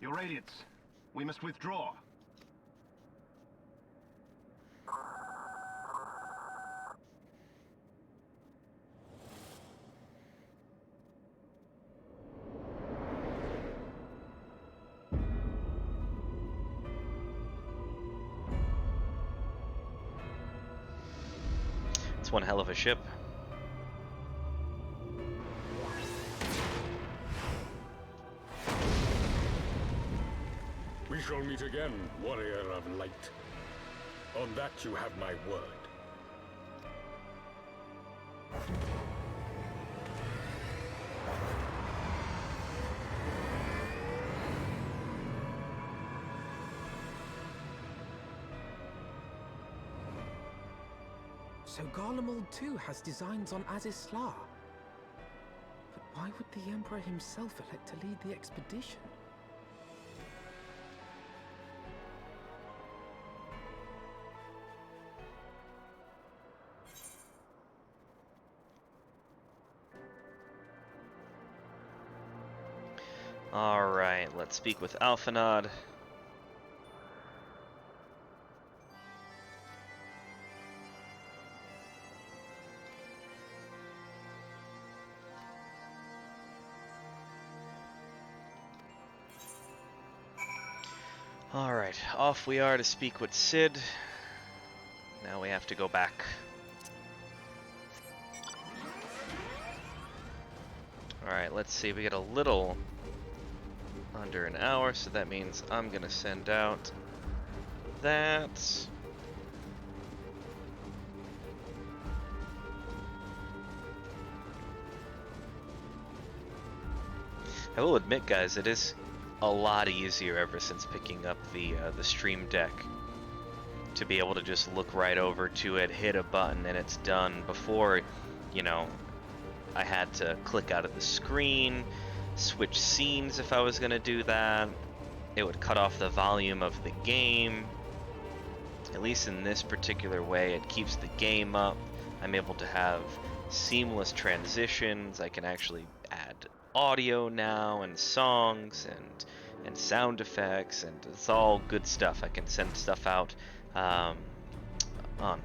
Speaker 7: Your Radiance. We must withdraw.
Speaker 1: It's one hell of a ship.
Speaker 8: We shall meet again, Warrior of Light. On that you have my word.
Speaker 9: So Garlemald too has designs on Azizlar. But why would the Emperor himself elect to lead the expedition?
Speaker 1: Alright, let's speak with Alphanod. Alright, off we are to speak with Sid. Now we have to go back. Alright, let's see, we get a little under an hour, so that means I'm gonna send out that. I will admit, guys, it is a lot easier ever since picking up the Stream Deck to be able to just look right over to it, hit a button, and it's done. Before, you know, I had to click out of the screen, switch scenes if I was going to do that. It would cut off the volume of the game. At least in this particular way, it keeps the game up. I'm able to have seamless transitions. I can actually add audio now and songs and sound effects, and it's all good stuff. I can send stuff out on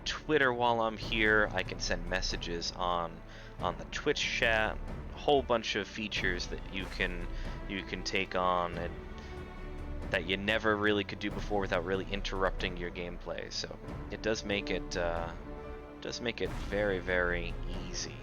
Speaker 1: Twitter while I'm here. I can send messages on the Twitch chat. A whole bunch of features that you can take on and that you never really could do before without really interrupting your gameplay. So it does make it very, very easy.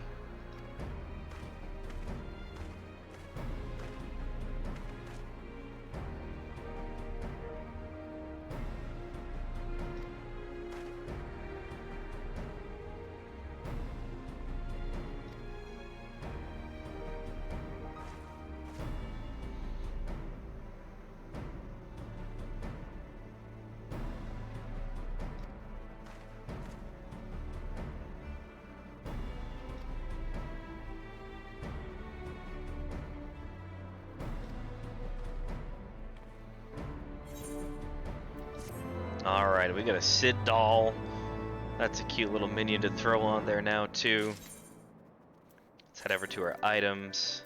Speaker 1: Alright, we got a Sid doll. That's a cute little minion to throw on there now, too. Let's head over to our items.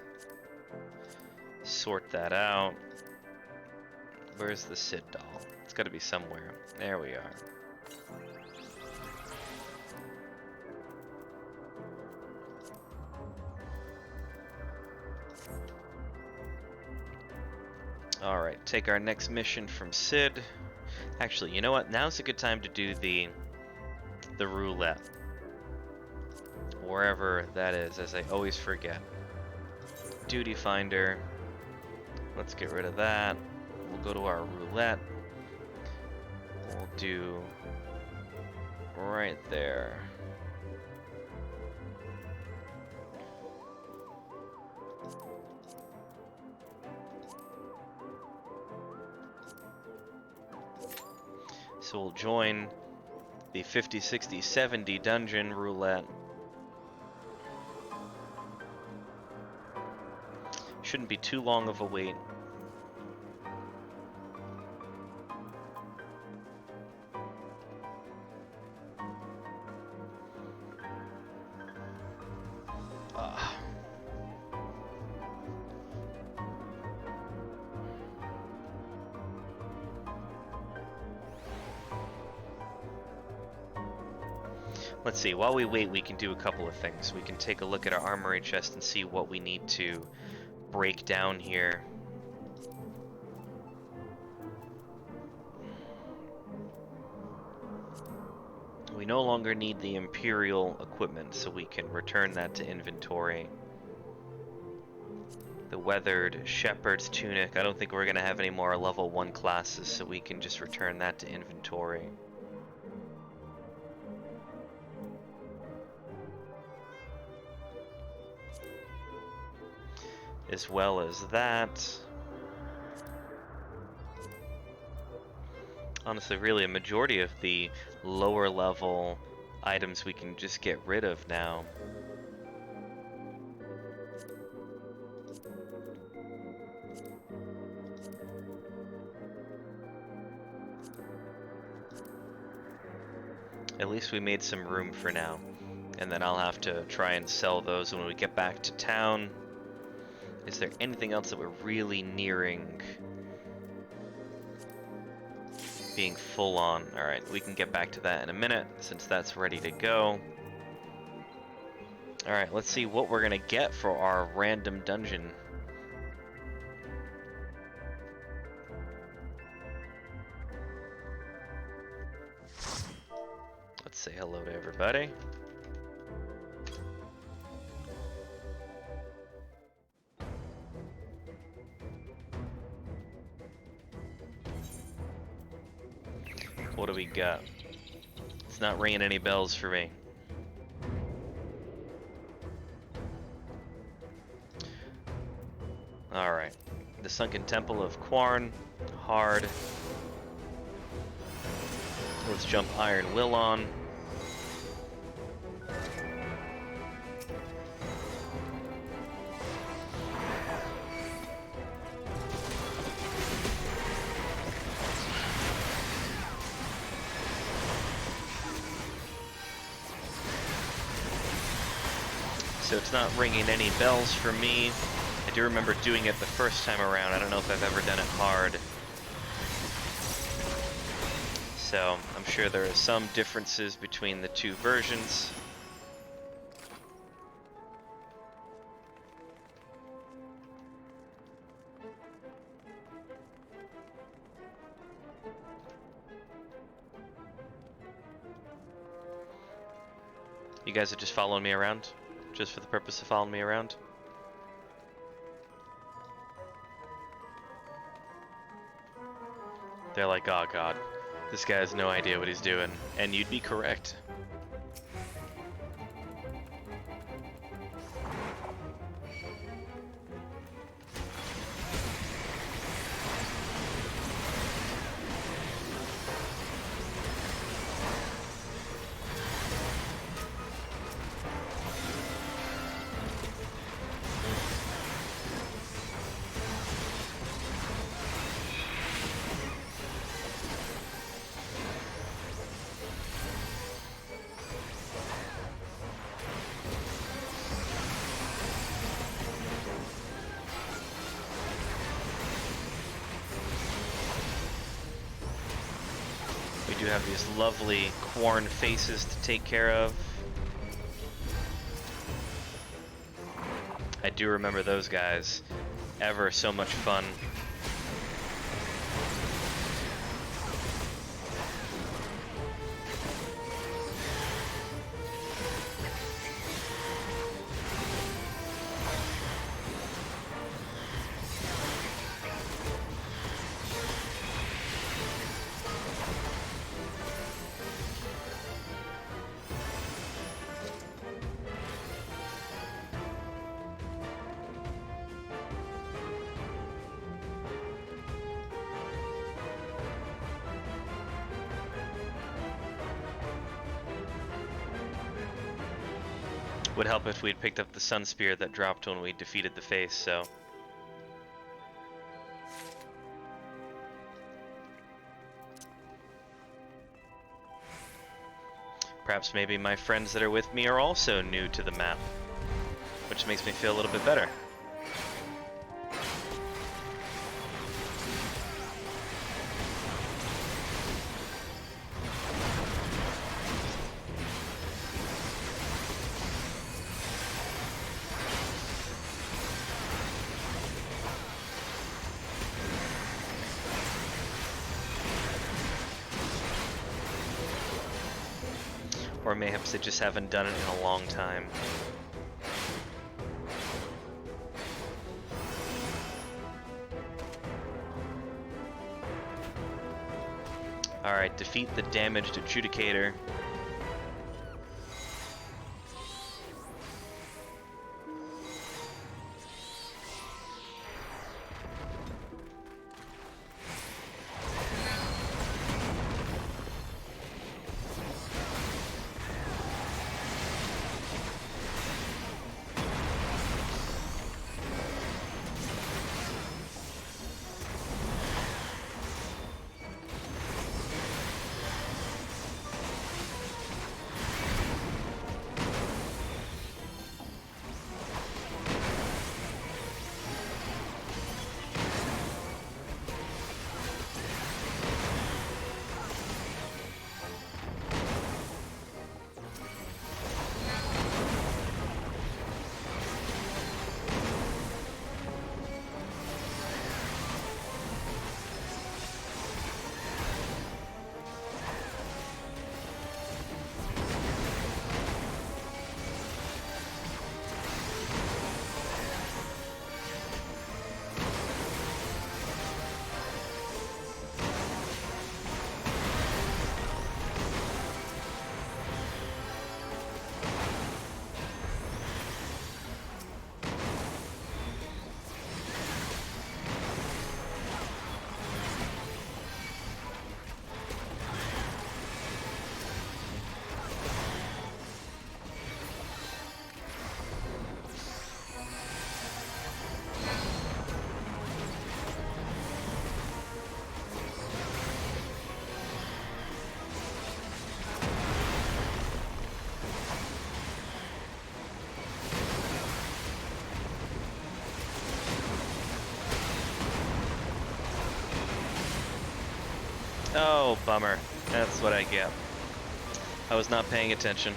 Speaker 1: Sort that out. Where's the Sid doll? It's got to be somewhere. There we are. Alright, take our next mission from Sid. Actually, you know what? Now's a good time to do the roulette. Wherever that is, as I always forget. Duty finder. Let's get rid of that. We'll go to our roulette. We'll do right there. So we'll join the 50, 60, 70 dungeon roulette. Shouldn't be too long of a wait. Let's see, while we wait, we can do a couple of things. We can take a look at our armory chest and see what we need to break down here. We no longer need the Imperial equipment, so we can return that to inventory. The weathered shepherd's tunic, I don't think we're going to have any more level 1 classes, so we can just return that to inventory. As well as that. Honestly, really, a majority of the lower level items we can just get rid of now. At least we made some room for now. And then I'll have to try and sell those when we get back to town. Is there anything else that we're really nearing being full on? Alright, we can get back to that in a minute, since that's ready to go. Alright, let's see what we're gonna get for our random dungeon. Let's say hello to everybody. What do we got? It's not ringing any bells for me. Alright. The Sunken Temple of Quarn. Hard. Let's jump Iron Will on. So it's not ringing any bells for me. I do remember doing it the first time around. I don't know if I've ever done it hard. So I'm sure there are some differences between the two versions. You guys are just following me around? Just for the purpose of following me around? They're like, oh god, this guy has no idea what he's doing. And you'd be correct. We do have these lovely Quarn faces to take care of. I do remember those guys. Ever so much fun. Would help if we'd picked up the Sun Spear that dropped when we defeated the face, so... Perhaps maybe my friends that are with me are also new to the map, which makes me feel a little bit better. Or mayhaps they just haven't done it in a long time. Alright, defeat the damaged adjudicator. Oh, bummer. That's what I get. I was not paying attention.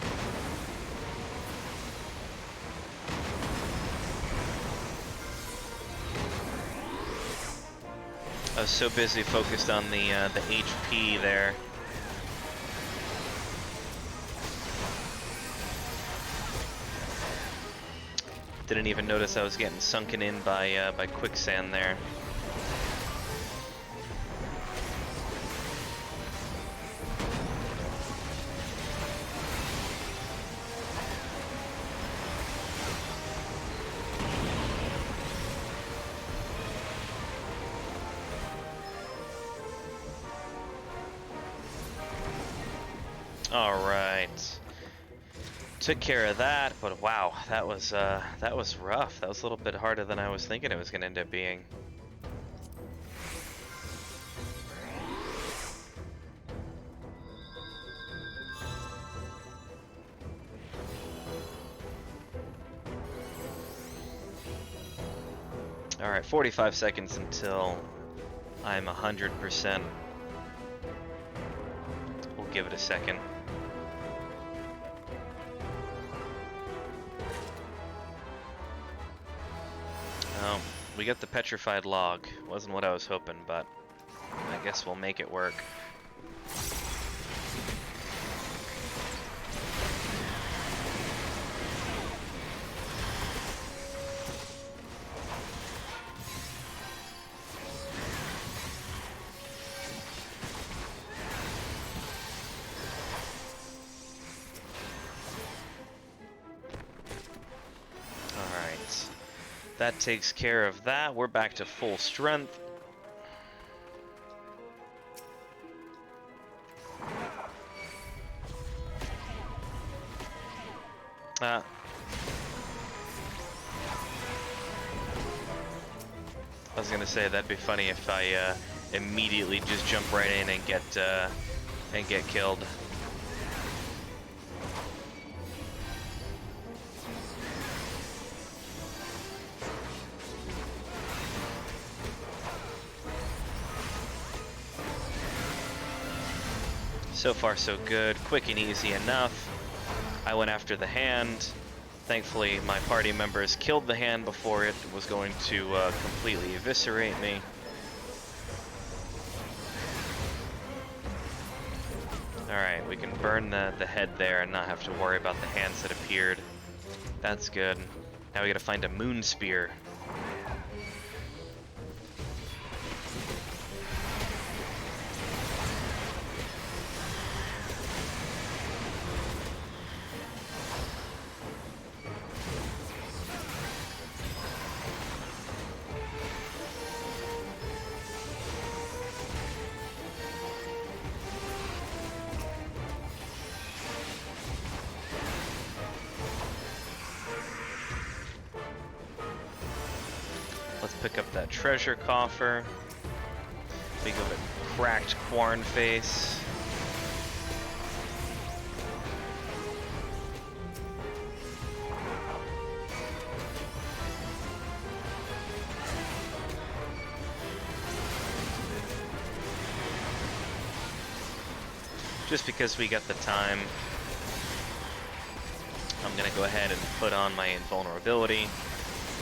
Speaker 1: I was so busy focused on the HP there. Didn't even notice I was getting sunken in by quicksand there. All right. Took care of that, but wow, that was rough. That was a little bit harder than I was thinking it was going to end up being. All right, 45 seconds until I'm 100%. We'll give it a second. Oh, we got the petrified log. Wasn't what I was hoping, but I guess we'll make it work. That takes care of that. We're back to full strength. I was gonna say that'd be funny if I immediately just jump right in and get killed. So far so good, quick and easy enough. I went after the hand. Thankfully my party members killed the hand before it was going to completely eviscerate me. Alright, we can burn the head there and not have to worry about the hands that appeared. That's good. Now we gotta find a moon spear. Let's pick up that treasure coffer. We go with cracked Quarn face. Just because we got the time, I'm gonna go ahead and put on my invulnerability.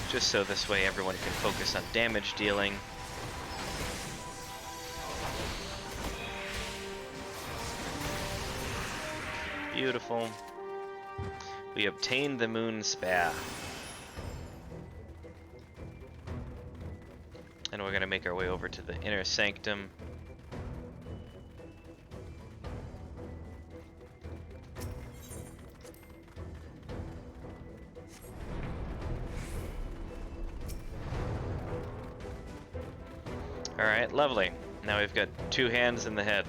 Speaker 1: Just so this way everyone can focus on damage dealing. Beautiful. We obtained the moon spear. And we're gonna make our way over to the inner sanctum. Alright, lovely. Now we've got 2 hands in the head.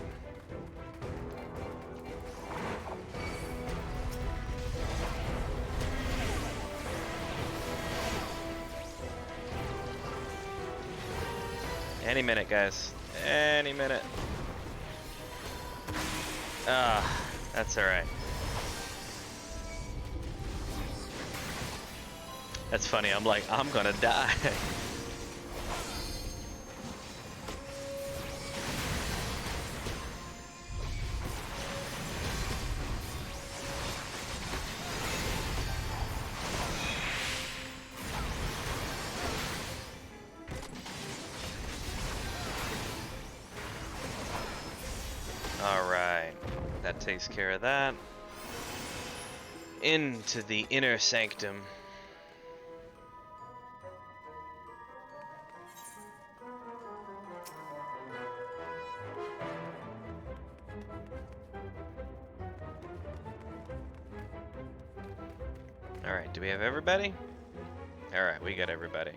Speaker 1: Any minute, guys. Any minute. Ah, that's alright. That's funny, I'm like, I'm gonna die. Alright, that takes care of that. Into the inner sanctum. Alright, do we have everybody? Alright, we got everybody.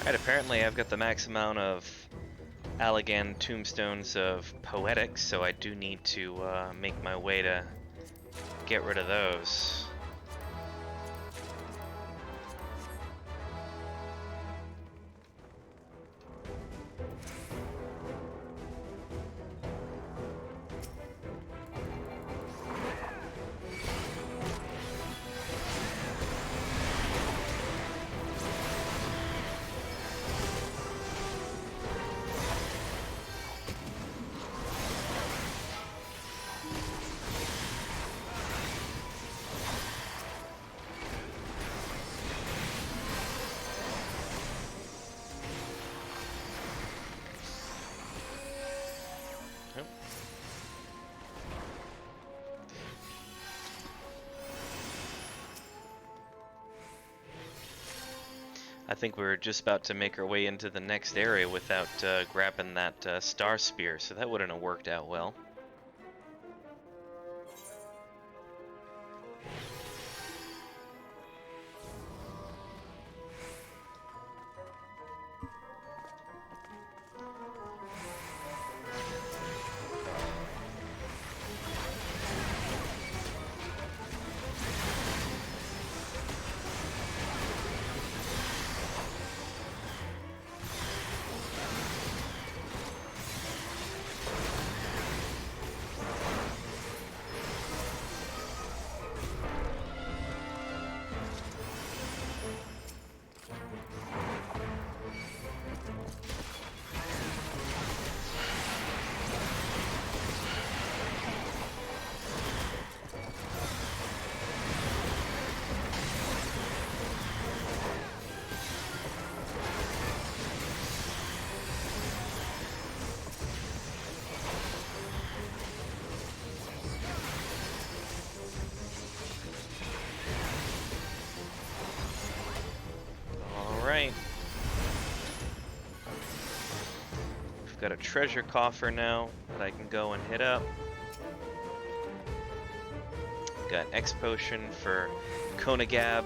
Speaker 1: Alright, apparently I've got the max amount of Allegan tombstones of poetics, so I do need to make my way to get rid of those. I think we're just about to make our way into the next area without grabbing that star spear, so that wouldn't have worked out well. Alright. We've got a treasure coffer now that I can go and hit up. Got X potion for Konagab.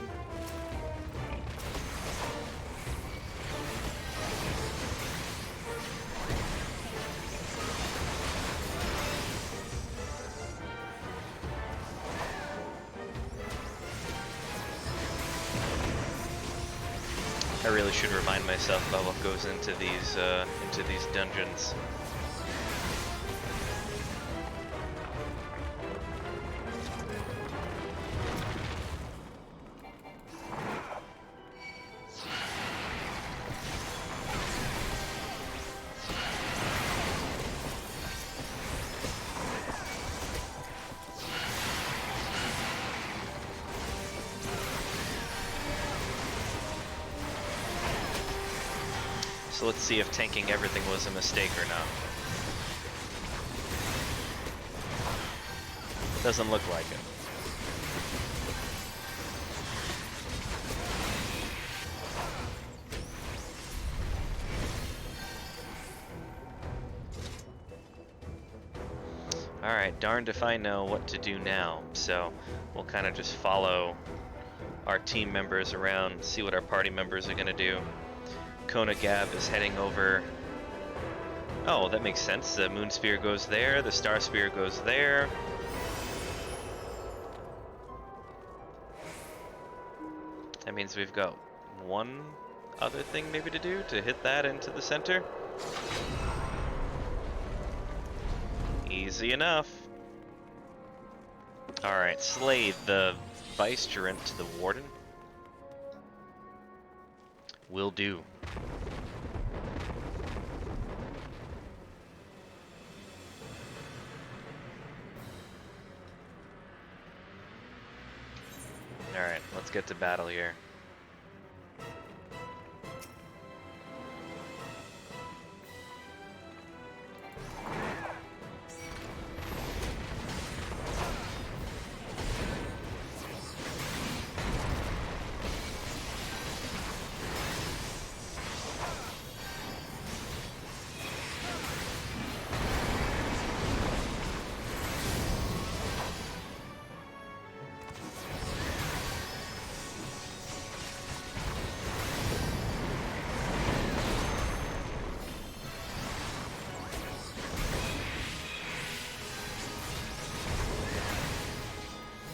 Speaker 1: I really should remind myself about what goes into these dungeons. So let's see if tanking everything was a mistake or not. Doesn't look like it. Alright, darned if I know what to do now, so we'll kind of just follow our team members around, see what our party members are going to do. Kona Gab is heading over. Oh, that makes sense. The Moon Spear goes there, the Star Spear goes there. That means we've got one other thing maybe to do to hit that into the center. Easy enough. Alright, Slade, the Vicegerent to the Warden. Will do. Alright, let's get to battle here.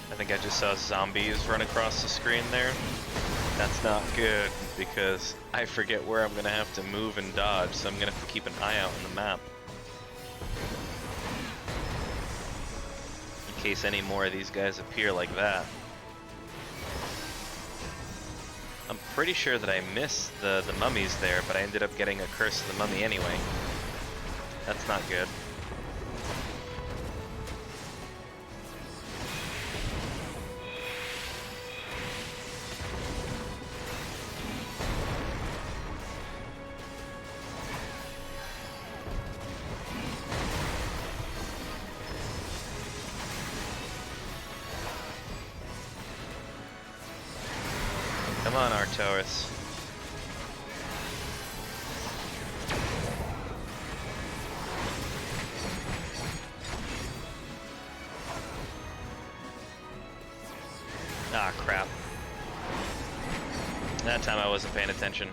Speaker 1: I think I just saw zombies run across the screen there. That's not good, because I forget where I'm gonna have to move and dodge, so I'm gonna have to keep an eye out on the map. In case any more of these guys appear like that. I'm pretty sure that I missed the mummies there, but I ended up getting a Curse of the Mummy anyway. That's not good. Come on, Artois. Ah, crap. That time I wasn't paying attention.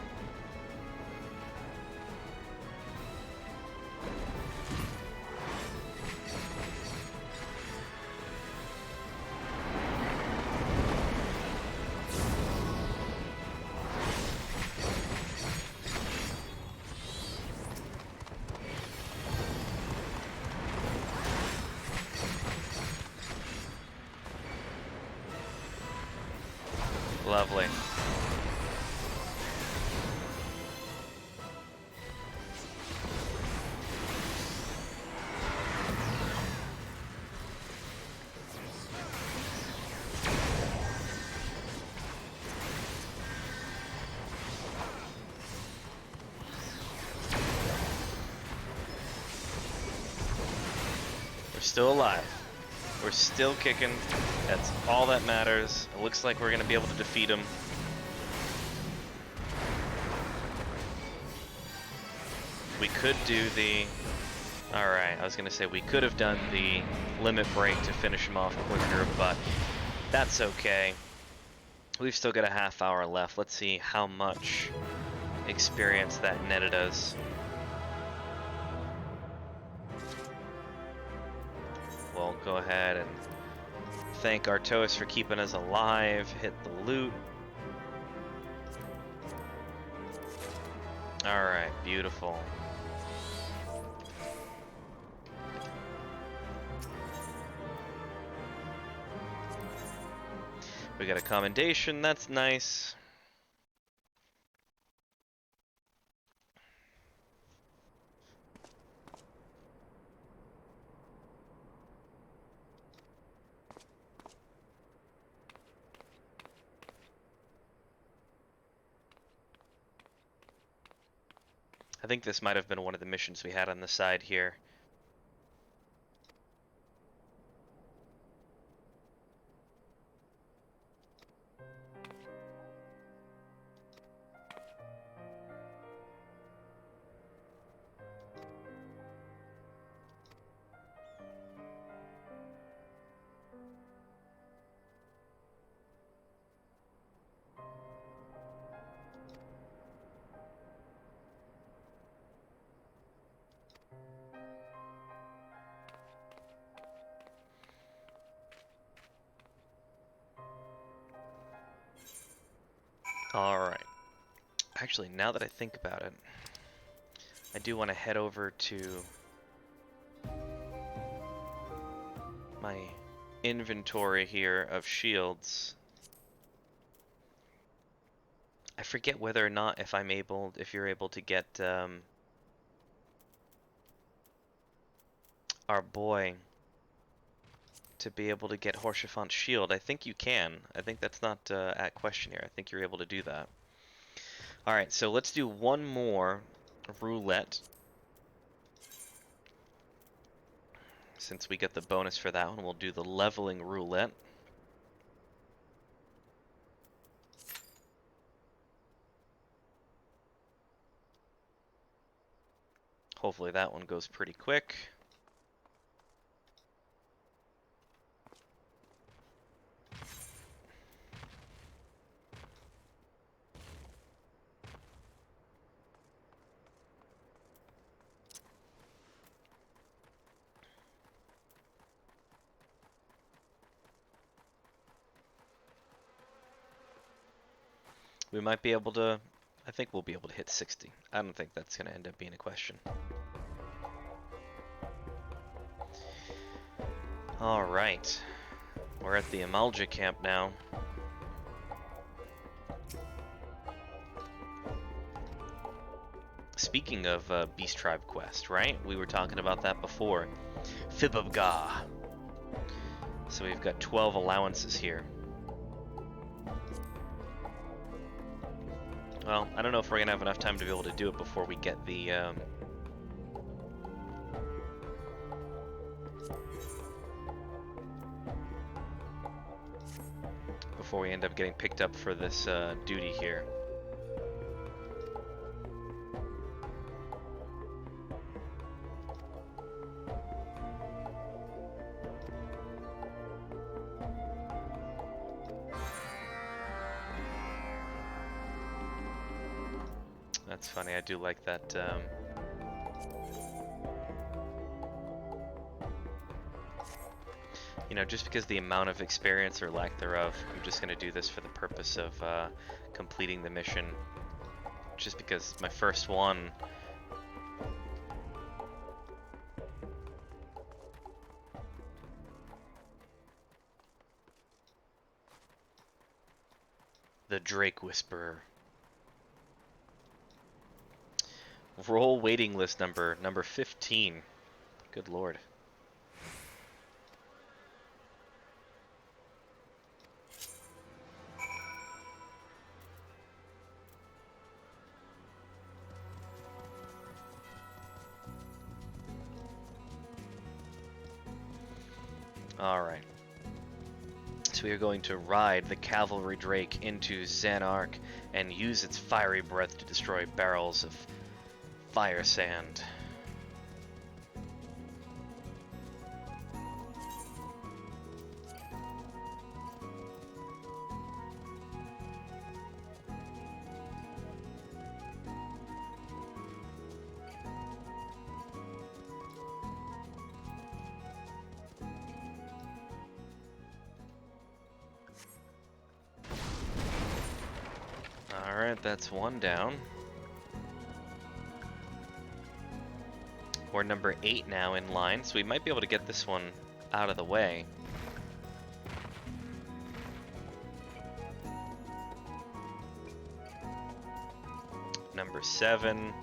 Speaker 1: Lovely. We're still alive. We're still kicking. That's all that matters. It looks like we're going to be able to defeat him. We could do the... Alright, I was going to say we could have done the limit break to finish him off quicker, but that's okay. We've still got a half hour left. Let's see how much experience that netted us. We'll go ahead and thank Artois for keeping us alive, hit the loot. Alright, beautiful. We got a commendation, that's nice. I think this might have been one of the missions we had on the side here. Alright. Actually, now that I think about it, I do want to head over to my inventory here of shields. I forget whether or not if you're able to get our boy to be able to get Haurchefant's shield. I think you can. I think that's not at question here. I think you're able to do that. Alright, so let's do one more roulette. Since we get the bonus for that one, we'll do the leveling roulette. Hopefully that one goes pretty quick. We might be able to, I think we'll be able to hit 60. I don't think that's going to end up being a question. Alright, we're at the Amalja camp now. Speaking of Beast Tribe quest, right? We were talking about that before. Fibabga. So we've got 12 allowances here. Well, I don't know if we're going to have enough time to be able to do it before we get the... before we end up getting picked up for this duty here. That's funny, I do like that. You know, just because the amount of experience or lack thereof, I'm just going to do this for the purpose of completing the mission. Just because my first one... The Drake Whisperer. Roll waiting list number 15. Good lord. Alright. So we are going to ride the Cavalry Drake into Zanark and use its fiery breath to destroy barrels of fire sand. Alright, that's one down. We're number 8 now in line, so we might be able to get this one out of the way. Number 7.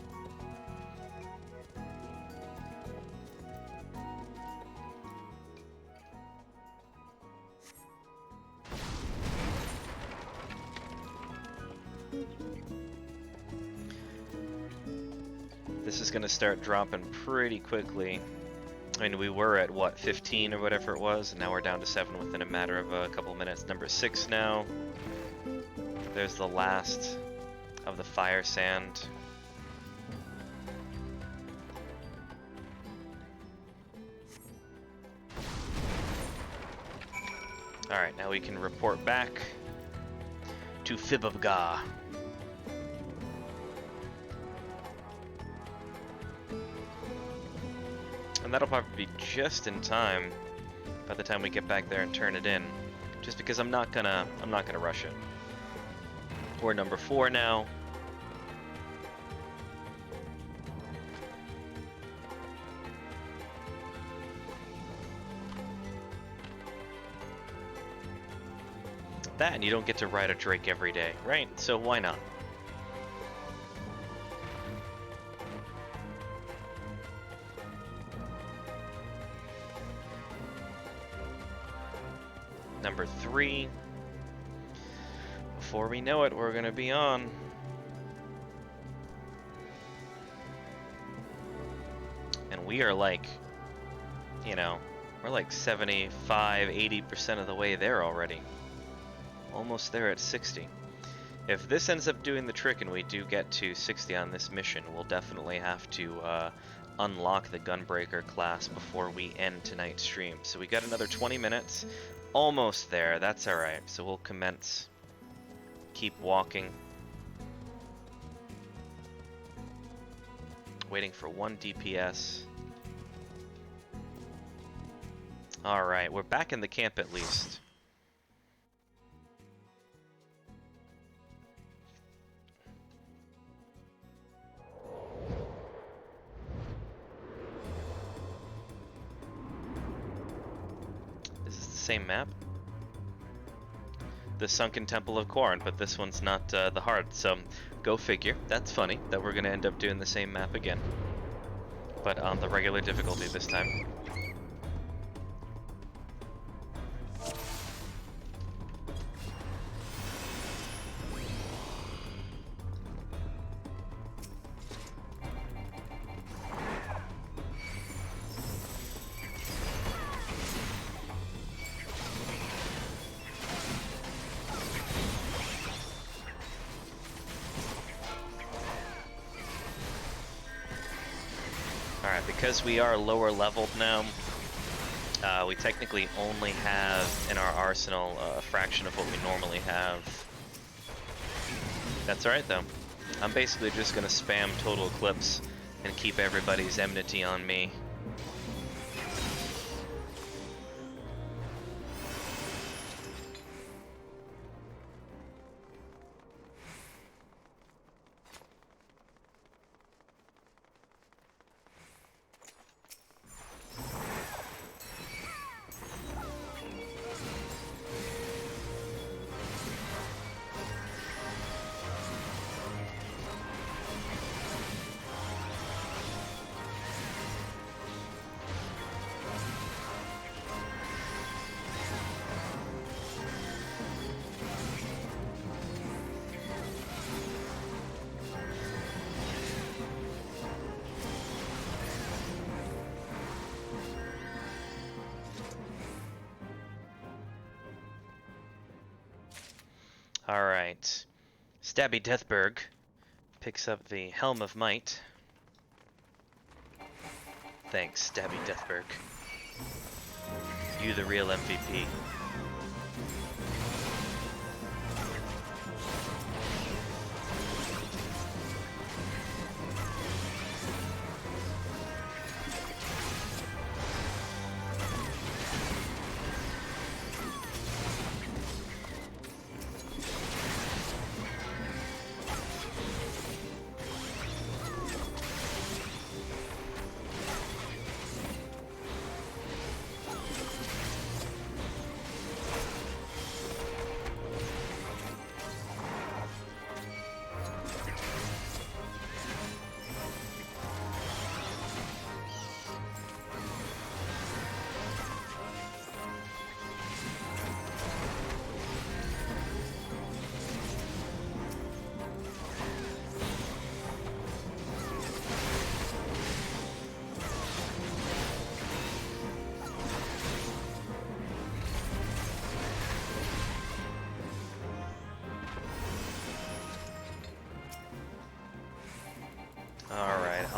Speaker 1: This is going to start dropping pretty quickly. I mean, we were at, what, 15 or whatever it was, and now we're down to 7 within a matter of a couple minutes. Number 6 now. There's the last of the fire sand. Alright, now we can report back to Fibabga. And that'll probably be just in time by the time we get back there and turn it in. Just because I'm not gonna rush it. We're number 4 now. That, and you don't get to ride a Drake every day, right? So why not? Number 3. Before we know it, we're gonna be on. And we are like, you know, we're like 75, 80% of the way there already. Almost there at 60. If this ends up doing the trick and we do get to 60 on this mission, we'll definitely have to unlock the Gunbreaker class before we end tonight's stream. So we got another 20 minutes. Almost there. That's alright. So we'll commence. Keep walking. Waiting for 1 DPS. Alright, we're back in the camp at least. Same map. The Sunken Temple of Korn, but this one's not the Heart, so go figure. That's funny that we're gonna end up doing the same map again, but on the regular difficulty this time. Because we are lower leveled now, we technically only have in our arsenal a fraction of what we normally have. That's alright though. I'm basically just going to spam Total Eclipse and keep everybody's enmity on me. Alright. Stabby Deathberg picks up the Helm of Might. Thanks, Stabby Deathberg. You the real MVP.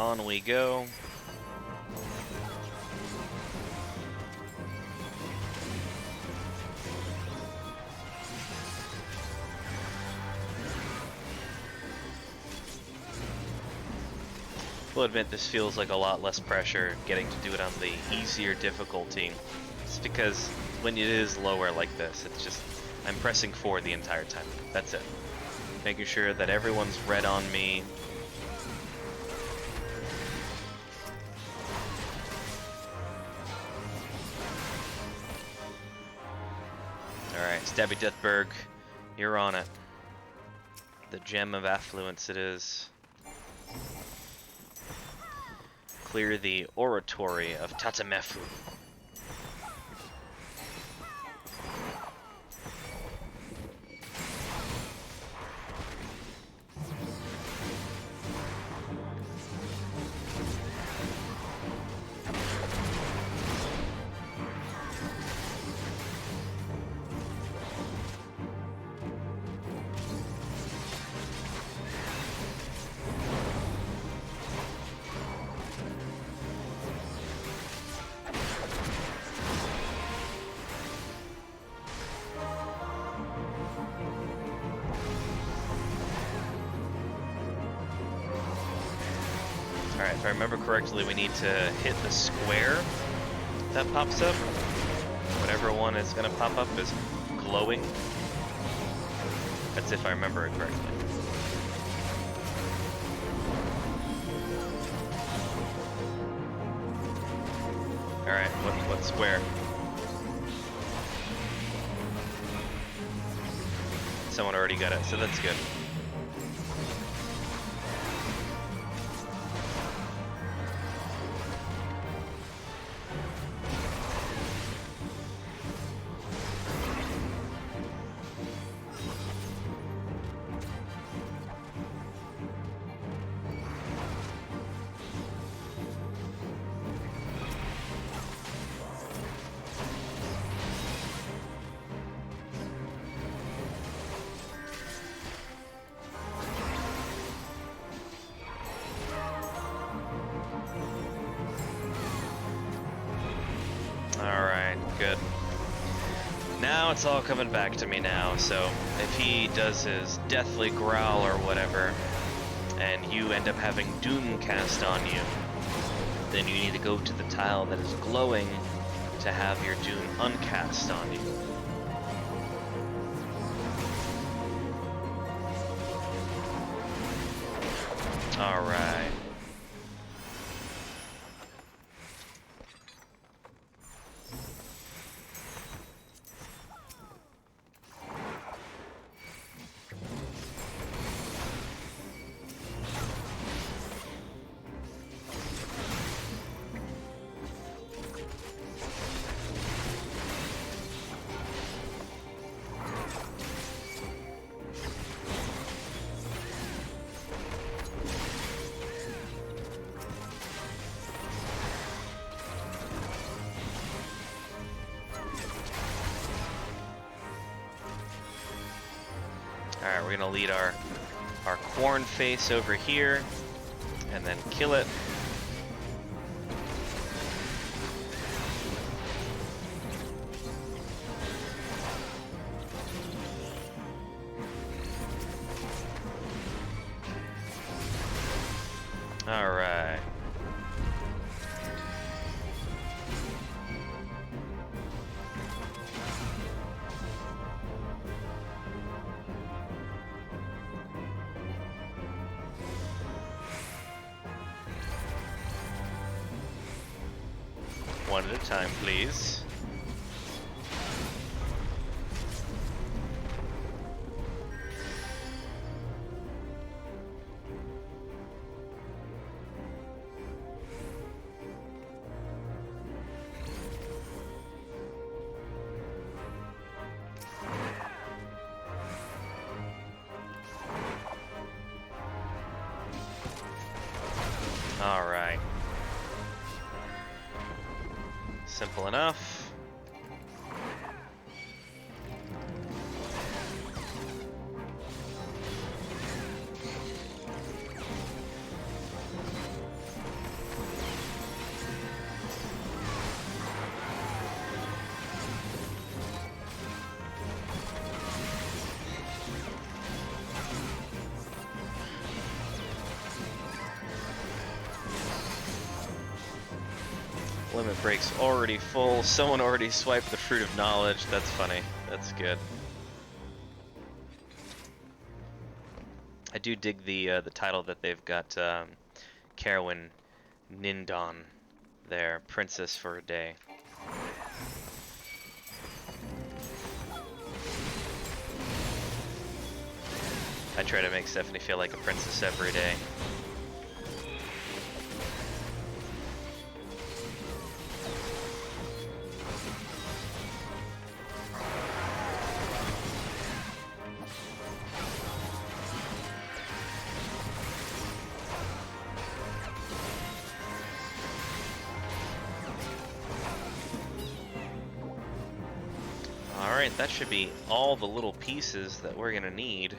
Speaker 1: On we go. Will admit this feels like a lot less pressure getting to do it on the easier difficulty. It's because when it is lower like this, it's just I'm pressing forward the entire time. That's it. Making sure that everyone's red on me. Alright, Stabby Deathberg, you're on it. The gem of affluence it is. Clear the oratory of Tatamefu. Alright, if I remember correctly, we need to hit the square that pops up. Whatever one is going to pop up is glowing. That's if I remember it correctly. Alright, what square? Someone already got it, so that's good. Alright, good. Now it's all coming back to me now, so if he does his deathly growl or whatever, and you end up having Doom cast on you, then you need to go to the tile that is glowing to have your Doom uncast on you. Alright. Alright, we're gonna lead our corn face over here, and then kill it. Alright. One at a time, please. All right. Simple enough. Limit break's already full. Someone already swiped the Fruit of Knowledge. That's funny. That's good. I do dig the title that they've got Carowin Nindon there, Princess for a Day. I try to make Stephanie feel like a princess every day. Alright, that should be all the little pieces that we're gonna need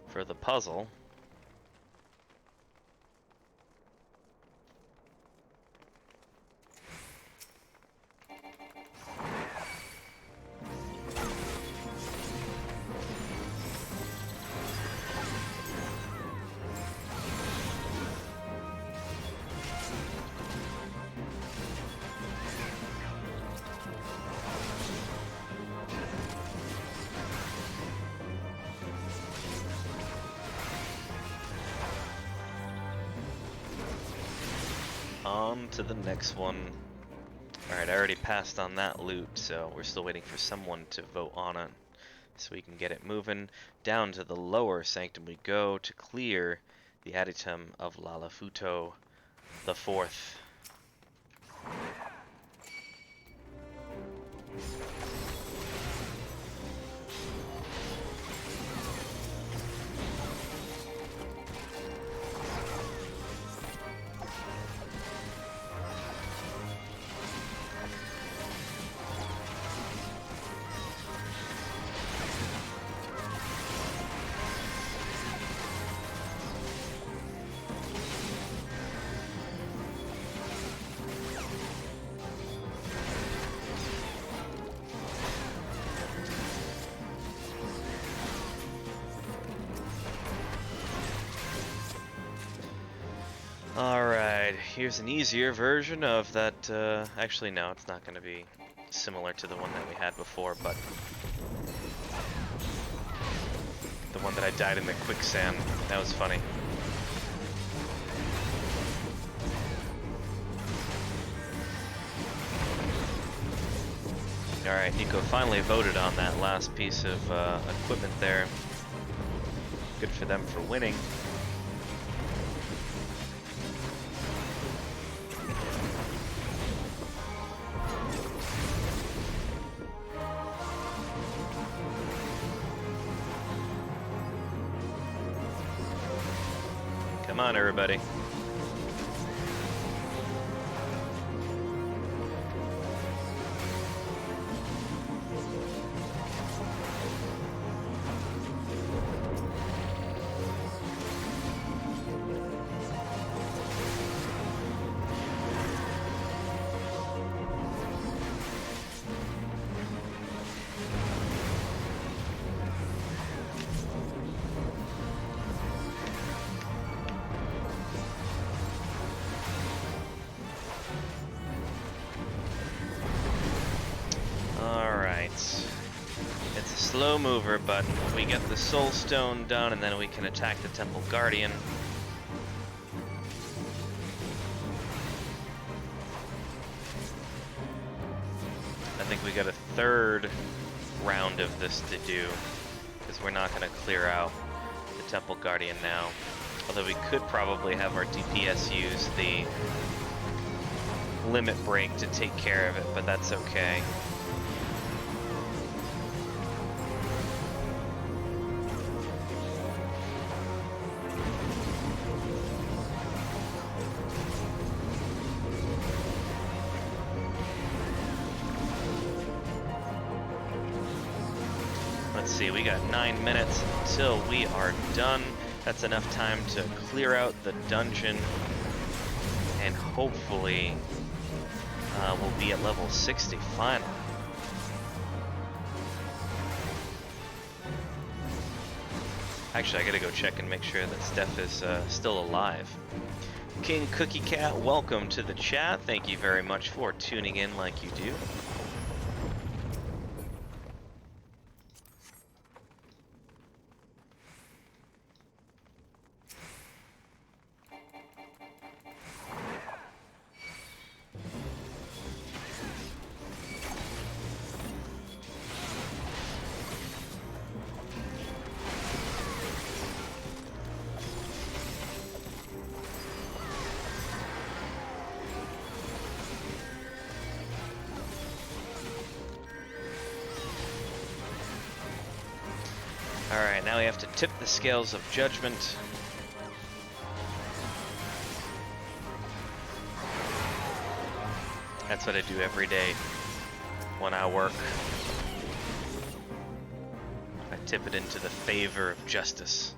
Speaker 1: for the puzzle. On to the next one. Alright, I already passed on that loot, so we're still waiting for someone to vote on it so we can get it moving. Down to the lower sanctum we go to clear the Aditum of Lalafuto the Fourth. Alright, here's an easier version of that, actually no, it's not going to be similar to the one that we had before, but the one that I died in the quicksand, that was funny. Alright, Nico finally voted on that last piece of equipment there. Good for them for winning. Come on, everybody. It's a slow mover, but we get the Soul Stone done, and then we can attack the Temple Guardian. I think we got a third round of this to do, because we're not going to clear out the Temple Guardian now. Although we could probably have our DPS use the limit break to take care of it, but that's okay. Let's see, we got 9 minutes until we are done. That's enough time to clear out the dungeon, and hopefully we'll be at level 60 finally. Actually, I gotta go check and make sure that Steph is still alive. King Cookie Cat, welcome to the chat. Thank you very much for tuning in like you do. Alright, now we have to tip the scales of judgment. That's what I do every day when I work. I tip it into the favor of justice.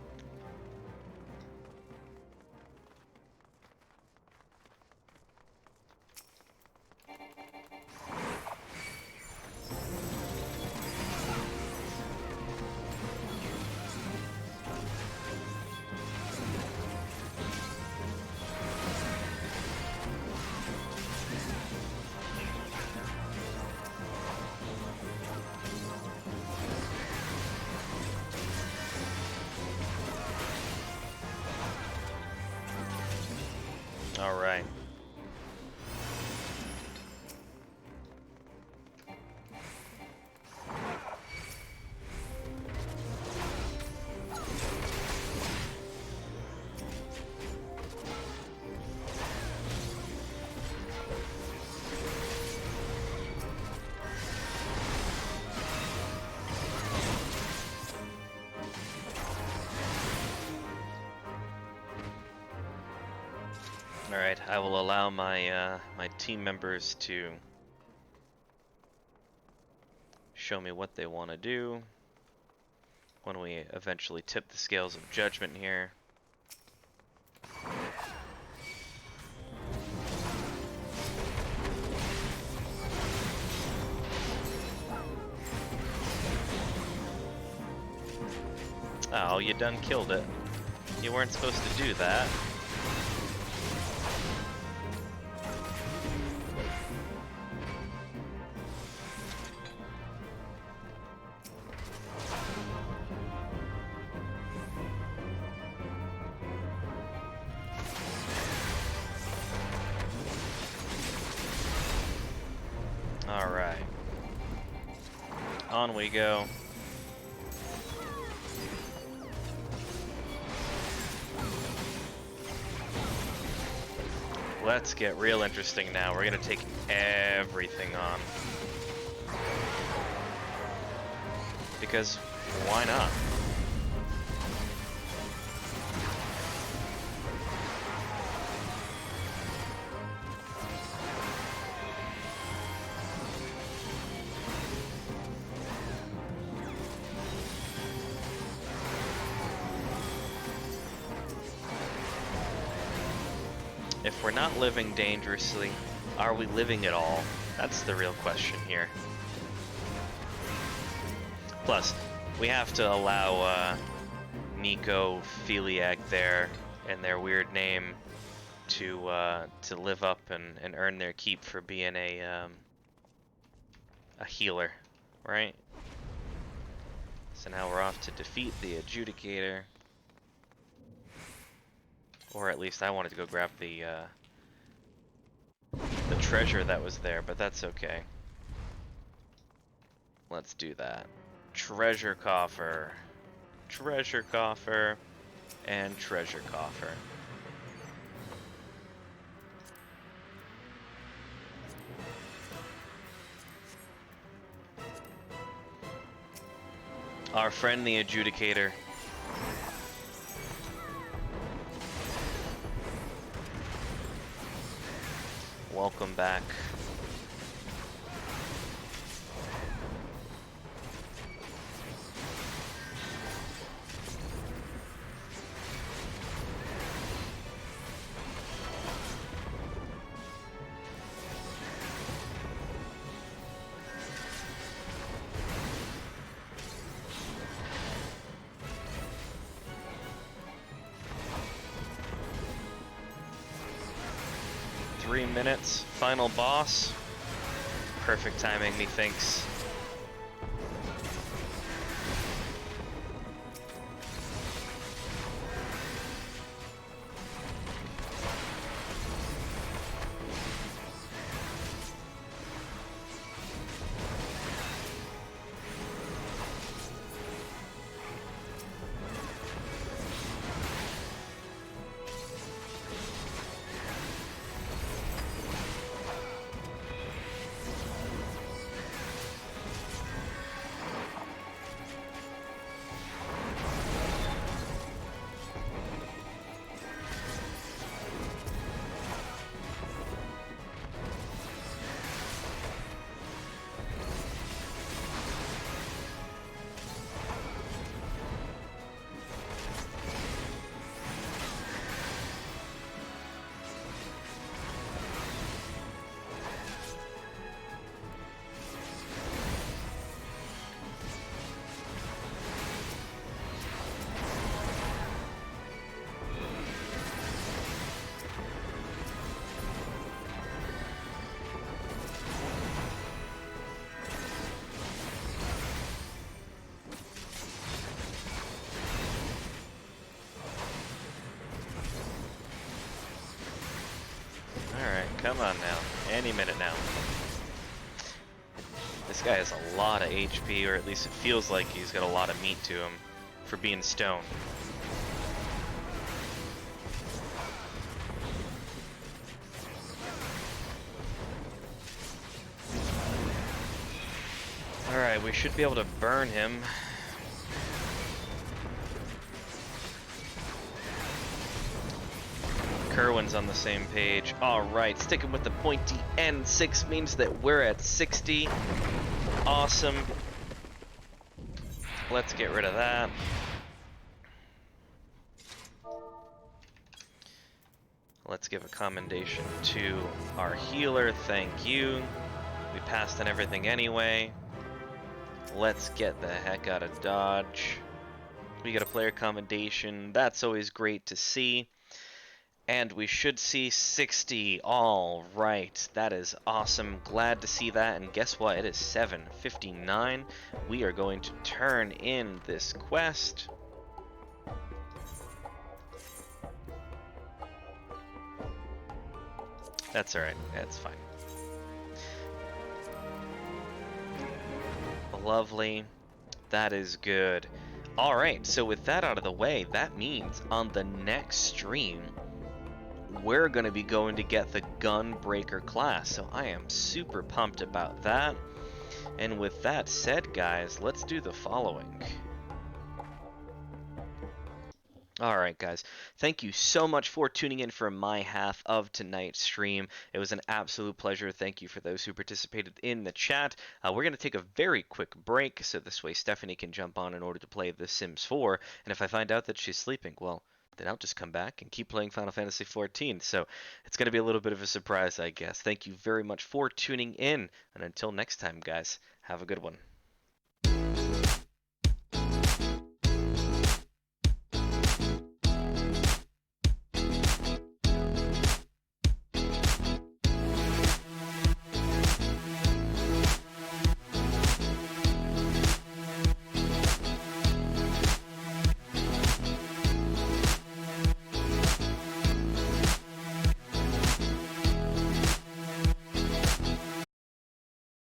Speaker 1: All right. Alright, I will allow my my team members to show me what they want to do when we eventually tip the scales of judgment here. Oh, you done killed it. You weren't supposed to do that. Alright. On we go. Let's get real interesting now. We're gonna take everything on. Because why not? If we're not living dangerously, are we living at all? That's the real question here. Plus, we have to allow Nico, Philiag there, and their weird name to live up and earn their keep for being a healer, right? So now we're off to defeat the Adjudicator. Or at least I wanted to go grab the treasure that was there, but that's okay. Let's do that. Treasure coffer, and treasure coffer. Our friend the Adjudicator. Welcome back. 3 minutes. Final boss. Perfect timing, methinks. Alright, come on now. Any minute now. This guy has a lot of HP, or at least it feels like he's got a lot of meat to him for being stone. Alright, we should be able to burn him. Kerwin's on the same page. Alright, sticking with the pointy end. 6 means that we're at 60. Awesome. Let's get rid of that. Let's give a commendation to our healer. Thank you. We passed on everything anyway. Let's get the heck out of Dodge. We get a player commendation. That's always great to see. And we should see 60. All right, that is awesome. Glad to see that. And guess what? It is 7:59. We are going to turn in this quest. That's all right. That's fine. Lovely. That is good. All right, so with that out of the way, that means on the next stream, we're going to be going to get the Gunbreaker class, so I am super pumped about that. And with that said, guys, let's do the following. Alright guys, thank you so much for tuning in for my half of tonight's stream. It was an absolute pleasure. Thank you for those who participated in the chat. We're going to take a very quick break, so this way Stephanie can jump on in order to play The Sims 4, and if I find out that she's sleeping, well, then I'll just come back and keep playing Final Fantasy XIV. So it's going to be a little bit of a surprise, I guess. Thank you very much for tuning in, and until next time, guys, have a good one.